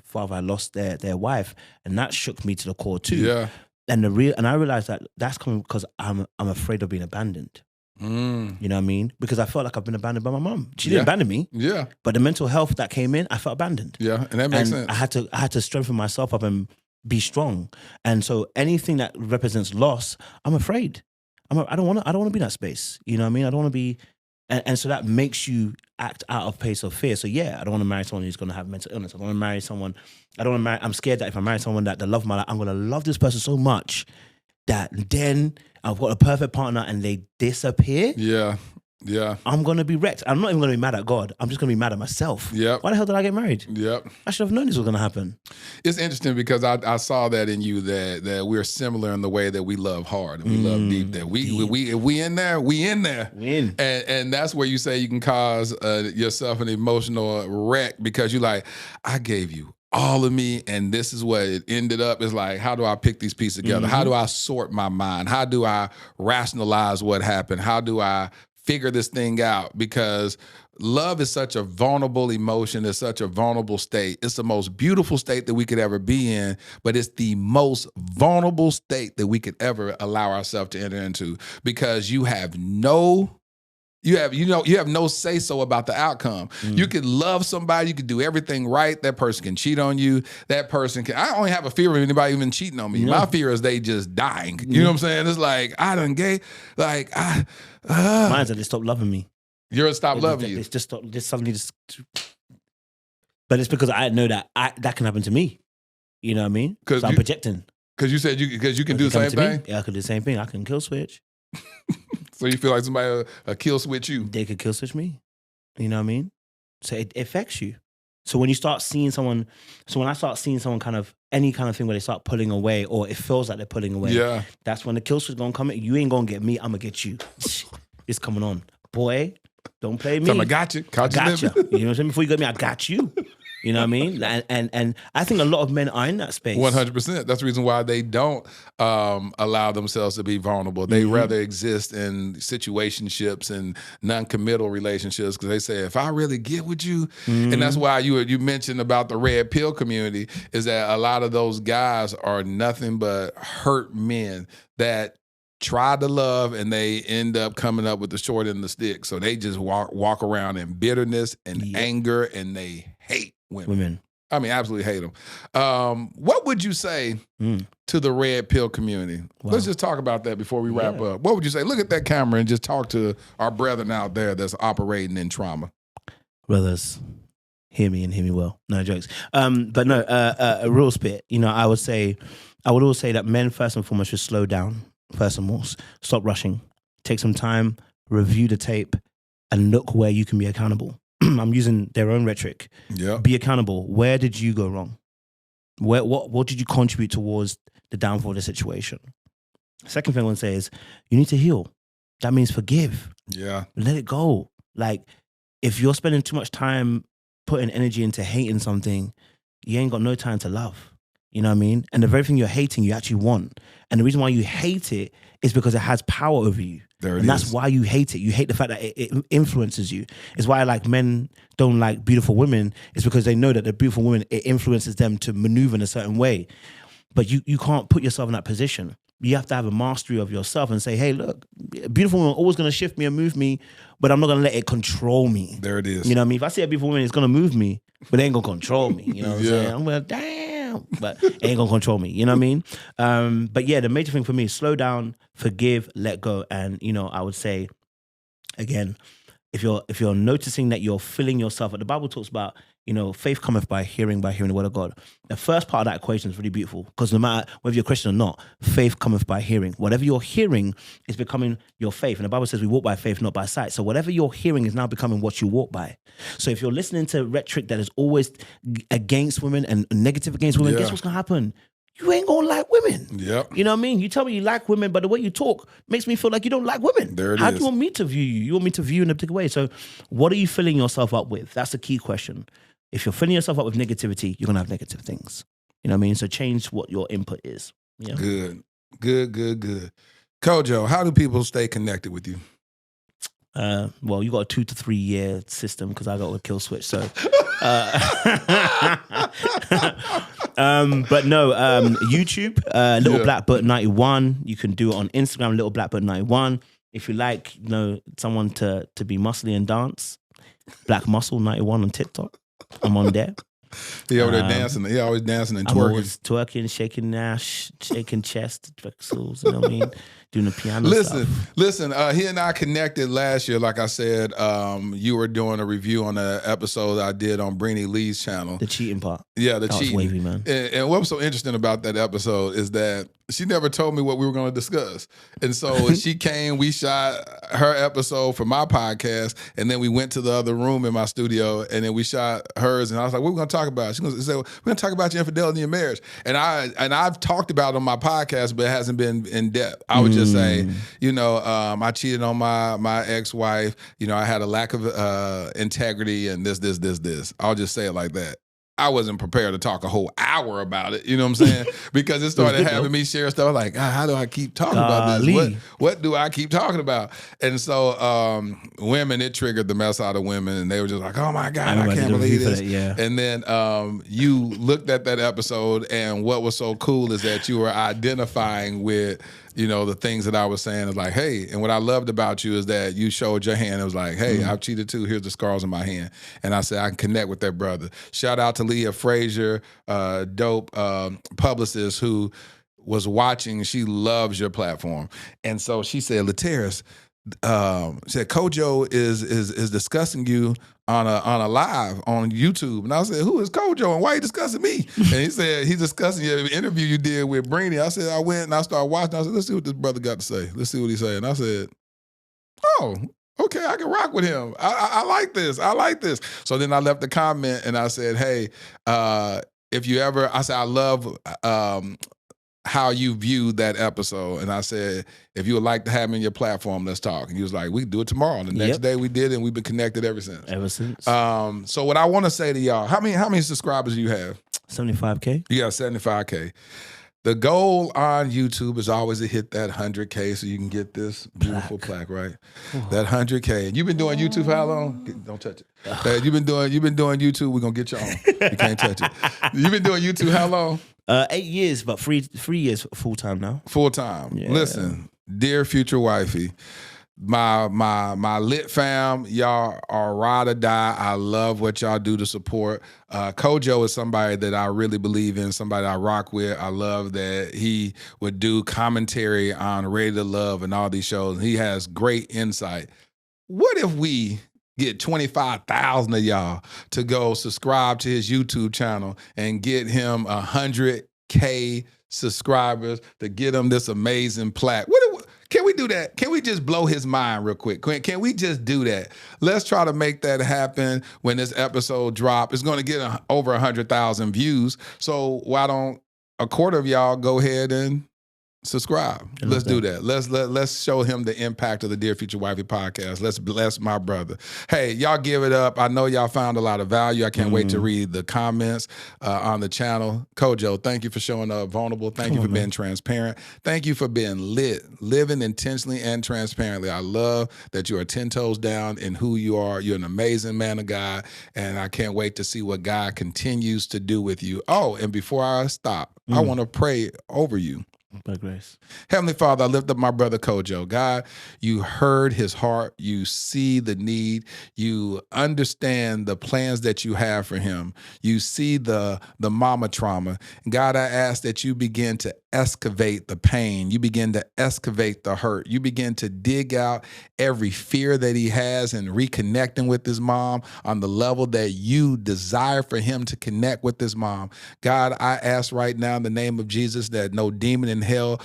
father had lost their wife, and that shook me to the core too. Yeah. And I realized that that's coming because I'm afraid of being abandoned. You know what I mean? Because I felt like I've been abandoned by my mom. She didn't abandon me. Yeah. But the mental health that came in, I felt abandoned. Yeah, and that makes sense. I had to strengthen myself up and be strong. And so anything that represents loss, I'm afraid. I don't want to be in that space. You know what I mean? I don't want to be, and so that makes you act out of place of fear. So I don't want to marry someone who's going to have mental illness. I don't want to marry someone. I'm scared that if I marry someone that the love of my life, I'm going to love this person so much that then I've got a perfect partner and they disappear. Yeah. Yeah. I'm going to be wrecked. I'm not even going to be mad at God. I'm just going to be mad at myself. Yep. Why the hell did I get married? Yep. I should have known this was going to happen. It's interesting because I saw that in you that we're similar in the way that we love hard and we love deep. That if we in there, we in there. We in. And that's where you say you can cause yourself an emotional wreck because you're like, I gave you all of me, and this is what it ended up. Is like, how do I pick these pieces together? How do I sort my mind? How do I rationalize what happened? How do I figure this thing out? Because love is such a vulnerable emotion. It's such a vulnerable state. It's the most beautiful state that we could ever be in, but it's the most vulnerable state that we could ever allow ourselves to enter into because you have no say-so about the outcome. You could love somebody, you could do everything right. That person can cheat on you. That person can. I only have a fear of anybody even cheating on me. My fear is they just dying. You know what I'm saying? It's like I done gay. Like Mine's that they stop loving me. You're stop loving you. It's just suddenly just. But it's because I know that that can happen to me. You know what I mean? Because I'm projecting. Because you said you can do the same thing. Yeah, I can do the same thing. I can kill switch. So you feel like somebody will kill switch you? They could kill switch me. You know what I mean? So it affects you. So when you start seeing someone, when I start seeing someone kind of, any kind of thing where they start pulling away or it feels like they're pulling away, that's when the kill switch is going to come in. You ain't going to get me, I'm going to get you. It's coming on. Boy, don't play me. I got you. I got you. You know what I'm saying? Before you get me, I got you. You know what I mean? And I think a lot of men are in that space. 100%. That's the reason why they don't allow themselves to be vulnerable. They rather exist in situationships and non-committal relationships because they say, if I really get with you, and that's why you mentioned about the red pill community, is that a lot of those guys are nothing but hurt men that try to love and they end up coming up with the short end of the stick. So they just walk around in bitterness and anger, and they hate women. I mean, absolutely hate them. What would you say to the red pill community? Wow. Let's just talk about that before we wrap up. What would you say? Look at that camera and just talk to our brethren out there that's operating in trauma. Brothers, hear me and hear me well. No jokes. But no, a real spit. You know, I would always say that men first and foremost should slow down. First and foremost, stop rushing. Take some time, review the tape, and look where you can be accountable. I'm using their own rhetoric. Yeah. Be accountable. Where did you go wrong? What did you contribute towards the downfall of the situation? Second thing I want to say is you need to heal. That means forgive. Yeah. Let it go. Like, if you're spending too much time putting energy into hating something, you ain't got no time to love. You know what I mean? And the very thing you're hating, you actually want. And the reason why you hate it is because it has power over you. And that's why you hate it. You hate the fact that it influences you. It's why like men don't like beautiful women. It's because they know that the beautiful woman, it influences them to maneuver in a certain way. But you can't put yourself in that position. You have to have a mastery of yourself and say, hey, look, a beautiful woman always going to shift me and move me, but I'm not going to let it control me. There it is. You know what I mean? If I see a beautiful woman, it's going to move me, but it ain't going to control me. You know what I'm saying? I'm going to, damn, but it ain't going to control me. You know what I mean? But yeah, the major thing for me is slow down, forgive, let go. And, you know, I would say, again, if you're noticing that you're filling yourself, the Bible talks about, you know, faith cometh by hearing the word of God. The first part of that equation is really beautiful because no matter whether you're Christian or not, faith cometh by hearing. Whatever you're hearing is becoming your faith. And the Bible says we walk by faith, not by sight. So whatever you're hearing is now becoming what you walk by. So if you're listening to rhetoric that is always against women and negative against women, guess what's going to happen? You ain't gonna like women. Yep. You know what I mean? You tell me you like women, but the way you talk makes me feel like you don't like women. How do you want me to view you? You want me to view you in a particular way. So what are you filling yourself up with? That's the key question. If you're filling yourself up with negativity, you're gonna have negative things. You know what I mean? So change what your input is. Yeah. Good. Kojo, how do people stay connected with you? Well, you got a 2 to 3 year system because I got a kill switch. So, but no, YouTube, Little Blackbird 91. You can do it on Instagram, Little Blackbird 91. If you like, you know, someone to be muscly and dance, Black Muscle 91 on TikTok. I'm on there. He over there dancing. He always dancing and twerking. I'm always twerking, shaking ass, shaking chest, flexors, you know what I mean? Doing the piano stuff. Listen, he and I connected last year. Like I said, you were doing a review on the episode I did on Breenie Lee's channel. The cheating part. Yeah, the that cheating. Was wavy, man. And what was so interesting about that episode is that she never told me what we were going to discuss. And so she came, we shot her episode for my podcast, and then we went to the other room in my studio, and then we shot hers, and I was like, what are we going to talk about? She said, we're going to talk about your infidelity in your marriage. And I've talked about it on my podcast, but it hasn't been in depth. I would just say, you know, I cheated on my ex-wife. You know, I had a lack of integrity and this. I'll just say it like that. I wasn't prepared to talk a whole hour about it, you know what I'm saying? Because it started having me share stuff like, how do I keep talking about this? What do I keep talking about? And so women, it triggered the mess out of women, and they were just like, oh my God, I can't believe this. And then you looked at that episode, and what was so cool is that you were identifying with, you know, the things that I was saying is like, hey, and what I loved about you is that you showed your hand. It was like, hey, I've cheated too. Here's the scars on my hand. And I said, I can connect with that brother. Shout out to Leah Frazier, dope publicist who was watching. She loves your platform. And so she said, Lateris, she said, Kojo is discussing you on a live on YouTube. And I said, who is Kojo and why are you discussing me? And he said, he's discussing your interview you did with Breenie. I said, I went and I started watching. I said, let's see what this brother got to say. Let's see what he said. And I said, oh, okay, I can rock with him. I like this. I like this. So then I left the comment and I said, hey, if you ever, I said, I love how you viewed that episode. And I said, if you would like to have me in your platform, let's talk. And he was like, we can do it tomorrow. And the next day we did, and we've been connected ever since. So what I want to say to y'all, how many subscribers do you have? 75K. You got 75K. The goal on YouTube is always to hit that 100K so you can get this beautiful plaque, right? That 100K. And you've been doing YouTube for how long? Don't touch it. You've been doing YouTube. We're gonna get you on. You can't touch it. You've been doing YouTube how long? 8 years, but 3 years full time now. Full time. Yeah. Listen, dear future wifey, my lit fam, y'all are ride or die. I love what y'all do to support. Kojo is somebody that I really believe in, somebody I rock with. I love that he would do commentary on Ready to Love and all these shows. He has great insight. What if we get 25,000 of y'all to go subscribe to his YouTube channel and get him 100K subscribers to get him this amazing plaque? Can we do that? Can we just blow his mind real quick? Can we just do that? Let's try to make that happen when this episode drop. It's going to get over 100,000 views. So why don't a quarter of y'all go ahead and subscribe? Let's do that. Let's show him the impact of the Dear Future Wifey podcast. Let's bless my brother. Hey, y'all give it up. I know y'all found a lot of value. I can't wait to read the comments on the channel. Kojo, thank you for showing up vulnerable. Thank you for being transparent. Thank you for being lit, living intentionally and transparently. I love that you are 10 toes down in who you are. You're an amazing man of God, and I can't wait to see what God continues to do with you. Oh, and before I stop, I want to pray over you. By grace. Heavenly Father, I lift up my brother Kojo. God, you heard his heart. You see the need. You understand the plans that you have for him. You see the mama trauma. God, I ask that you begin to excavate the pain. You begin to excavate the hurt. You begin to dig out every fear that he has and reconnecting with his mom on the level that you desire for him to connect with his mom. God, I ask right now in the name of Jesus that no demon in hell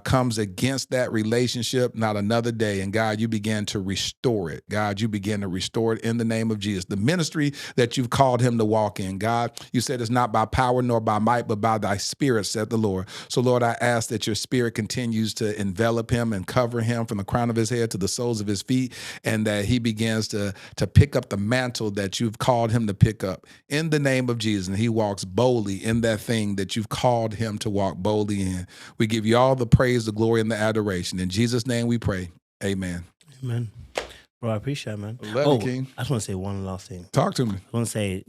comes against that relationship, not another day. And God, you begin to restore it. God, you begin to restore it in the name of Jesus. The ministry that you've called him to walk in, God, you said it's not by power nor by might, but by thy spirit, said the Lord. So Lord, I ask that your spirit continues to envelop him and cover him from the crown of his head to the soles of his feet, and that he begins to pick up the mantle that you've called him to pick up in the name of Jesus. And he walks boldly in that thing that you've called him to walk boldly in. We give you all the praise, the glory, and the adoration. In Jesus' name we pray. Amen. Amen. Bro, I appreciate it, man. Love you, King. I just want to say one last thing. Talk to me. I want to say,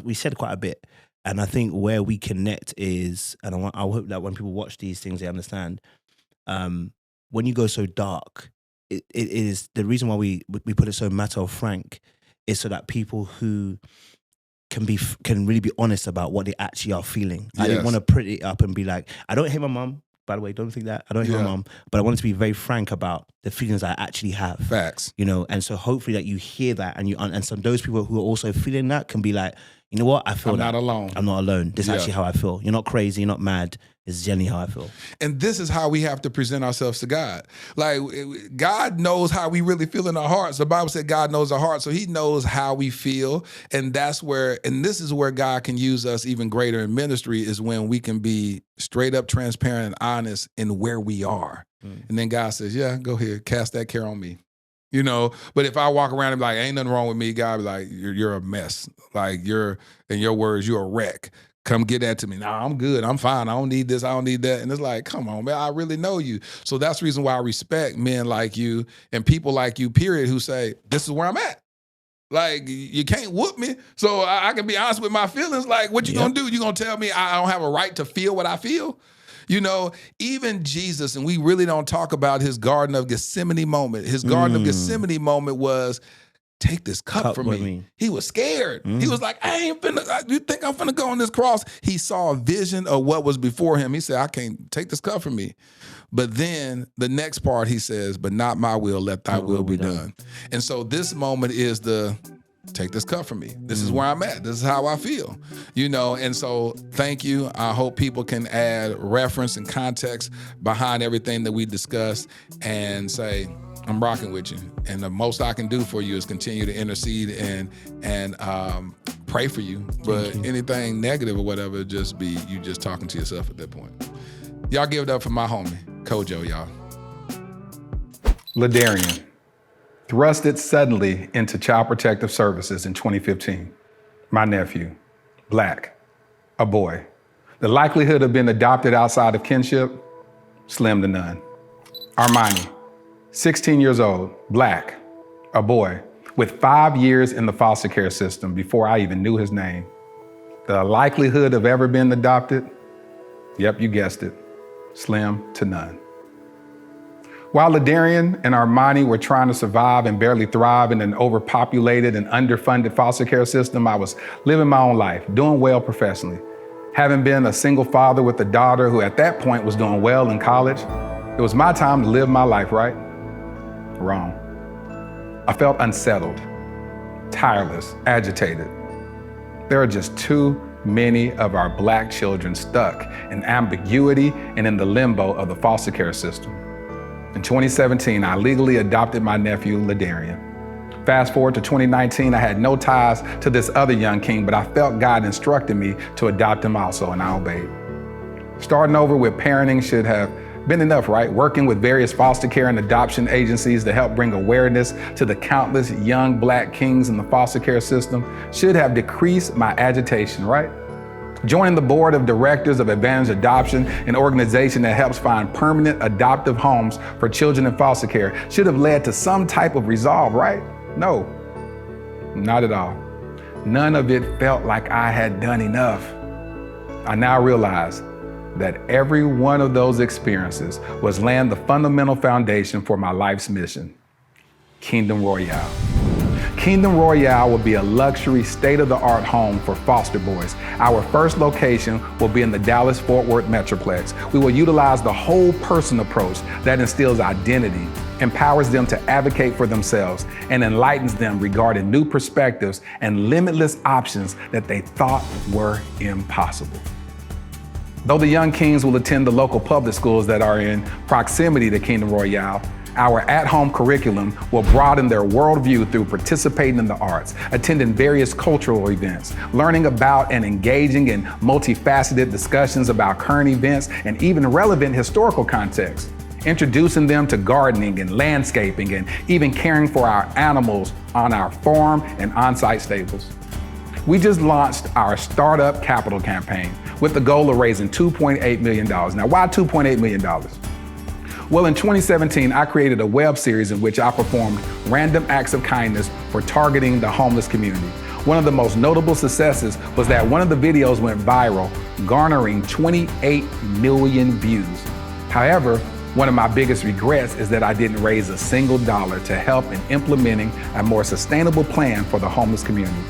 we said quite a bit. And I think where we connect is, and I hope that when people watch these things, they understand, when you go so dark, it is the reason why we put it so matter of frank is so that people who can really be honest about what they actually are feeling. I didn't want to print it up and be like, I don't hate my mom. By the way, don't think that. I don't hate my mom. But I wanted to be very frank about the feelings I actually have. Facts. And so hopefully that you hear that and so those people who are also feeling that can be like, you know what? I feel I'm not alone. I'm not alone. This is actually how I feel. You're not crazy. You're not mad. This is generally how I feel. And this is how we have to present ourselves to God. Like, God knows how we really feel in our hearts. The Bible said God knows our hearts, so he knows how we feel. And this is where God can use us even greater in ministry, is when we can be straight up transparent and honest in where we are. And then God says, yeah, go ahead, cast that care on me. But if I walk around and be like, ain't nothing wrong with me, God be like, you're a mess. Like, in your words, you're a wreck. Come get that to me. Nah, I'm good. I'm fine. I don't need this. I don't need that. And it's like, come on, man, I really know you. So that's the reason why I respect men like you and people like you, period, who say, this is where I'm at. Like, you can't whoop me. So I can be honest with my feelings. Like, what you gonna do? You gonna tell me I don't have a right to feel what I feel? Even Jesus, and we really don't talk about his Garden of Gethsemane moment. His Garden of Gethsemane moment was, take this cup from me. He was scared. He was like, I ain't finna, you think I'm finna go on this cross? He saw a vision of what was before him. He said, I can't take this cup from me. But then the next part he says, but not my will, let thy will be done. And so this moment is take this cup from me. This is where I'm at. This is how I feel, and so thank you. I hope people can add reference and context behind everything that we discussed and say, I'm rocking with you. And the most I can do for you is continue to intercede and pray for you. But anything negative or whatever, just be you just talking to yourself at that point. Y'all give it up for my homie, Kojo, y'all. Ladarian, thrusted suddenly into Child Protective Services in 2015. My nephew, Black, a boy. The likelihood of being adopted outside of kinship, slim to none. Armani, 16 years old, Black, a boy, with 5 years in the foster care system before I even knew his name. The likelihood of ever being adopted, yep, you guessed it, slim to none. While Ladarian and Armani were trying to survive and barely thrive in an overpopulated and underfunded foster care system, I was living my own life, doing well professionally. Having been a single father with a daughter who at that point was doing well in college, it was my time to live my life, right? Wrong. I felt unsettled, tireless, agitated. There are just too many of our Black children stuck in ambiguity and in the limbo of the foster care system. In 2017, I legally adopted my nephew, Ladarian. Fast forward to 2019, I had no ties to this other young king, but I felt God instructed me to adopt him also, and I obeyed. Starting over with parenting should have been enough, right? Working with various foster care and adoption agencies to help bring awareness to the countless young Black kings in the foster care system should have decreased my agitation, right? Joining the board of directors of Advantage Adoption, an organization that helps find permanent adoptive homes for children in foster care, should have led to some type of resolve, right? No, not at all. None of it felt like I had done enough. I now realize that every one of those experiences was laying the fundamental foundation for my life's mission, Kingdom Royale. Kingdom Royale will be a luxury, state-of-the-art home for foster boys. Our first location will be in the Dallas-Fort Worth Metroplex. We will utilize the whole person approach that instills identity, empowers them to advocate for themselves, and enlightens them regarding new perspectives and limitless options that they thought were impossible. Though the young kings will attend the local public schools that are in proximity to Kingdom Royale, our at-home curriculum will broaden their worldview through participating in the arts, attending various cultural events, learning about and engaging in multifaceted discussions about current events and even relevant historical context, introducing them to gardening and landscaping and even caring for our animals on our farm and on-site stables. We just launched our Startup Capital campaign with the goal of raising $2.8 million. Now, why $2.8 million? Well, in 2017, I created a web series in which I performed random acts of kindness for targeting the homeless community. One of the most notable successes was that one of the videos went viral, garnering 28 million views. However, one of my biggest regrets is that I didn't raise a single dollar to help in implementing a more sustainable plan for the homeless community.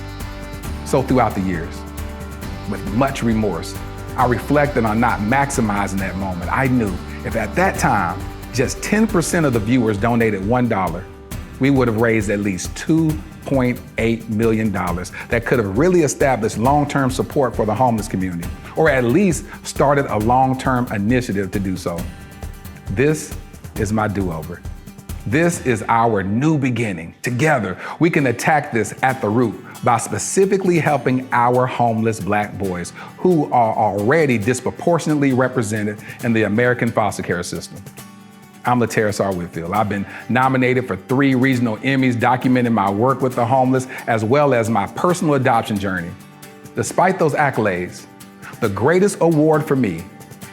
So throughout the years, with much remorse, I reflected on not maximizing that moment. I knew if at that time, just 10% of the viewers donated $1, we would have raised at least $2.8 million that could have really established long-term support for the homeless community, or at least started a long-term initiative to do so. This is my do-over. This is our new beginning. Together, we can attack this at the root by specifically helping our homeless Black boys who are already disproportionately represented in the American foster care system. I'm Lateris R. Whitfield. I've been nominated for 3 regional Emmys documenting my work with the homeless as well as my personal adoption journey. Despite those accolades, the greatest award for me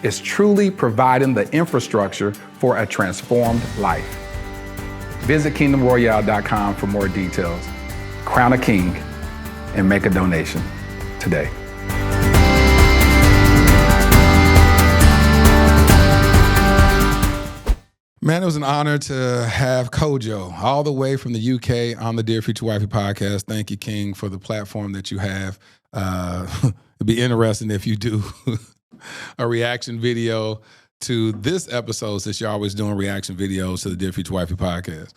is truly providing the infrastructure for a transformed life. Visit kingdomroyale.com for more details. Crown a king and make a donation today. Man, it was an honor to have Kojo all the way from the UK on the Dear Future Wifey podcast. Thank you, King, for the platform that you have. It'd be interesting if you do a reaction video to this episode, since you're always doing reaction videos to the Dear Future Wifey podcast.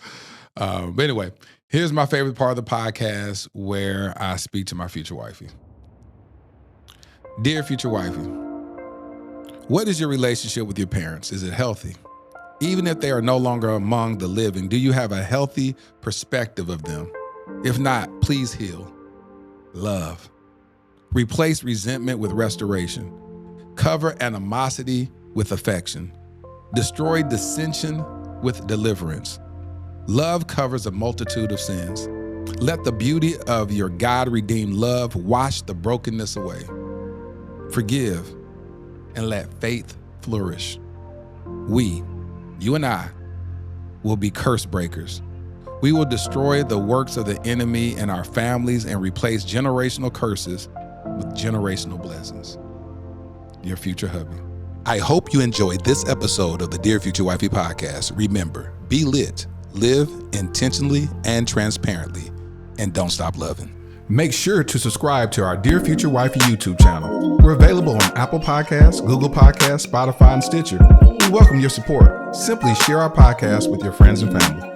But anyway, here's my favorite part of the podcast where I speak to my future wifey. Dear Future Wifey, what is your relationship with your parents? Is it healthy? Even if they are no longer among the living, do you have a healthy perspective of them? If not, please heal. Love. Replace resentment with restoration. Cover animosity with affection. Destroy dissension with deliverance. Love covers a multitude of sins. Let the beauty of your God-redeemed love wash the brokenness away. Forgive and let faith flourish. We, you and I, will be curse breakers. We will destroy the works of the enemy in our families and replace generational curses with generational blessings. Your future hubby. I hope you enjoyed this episode of the Dear Future Wifey podcast. Remember, be lit, live intentionally and transparently, and don't stop loving. Make sure to subscribe to our Dear Future Wifey YouTube channel. We're available on Apple Podcasts, Google Podcasts, Spotify, and Stitcher. We welcome your support. Simply share our podcast with your friends and family.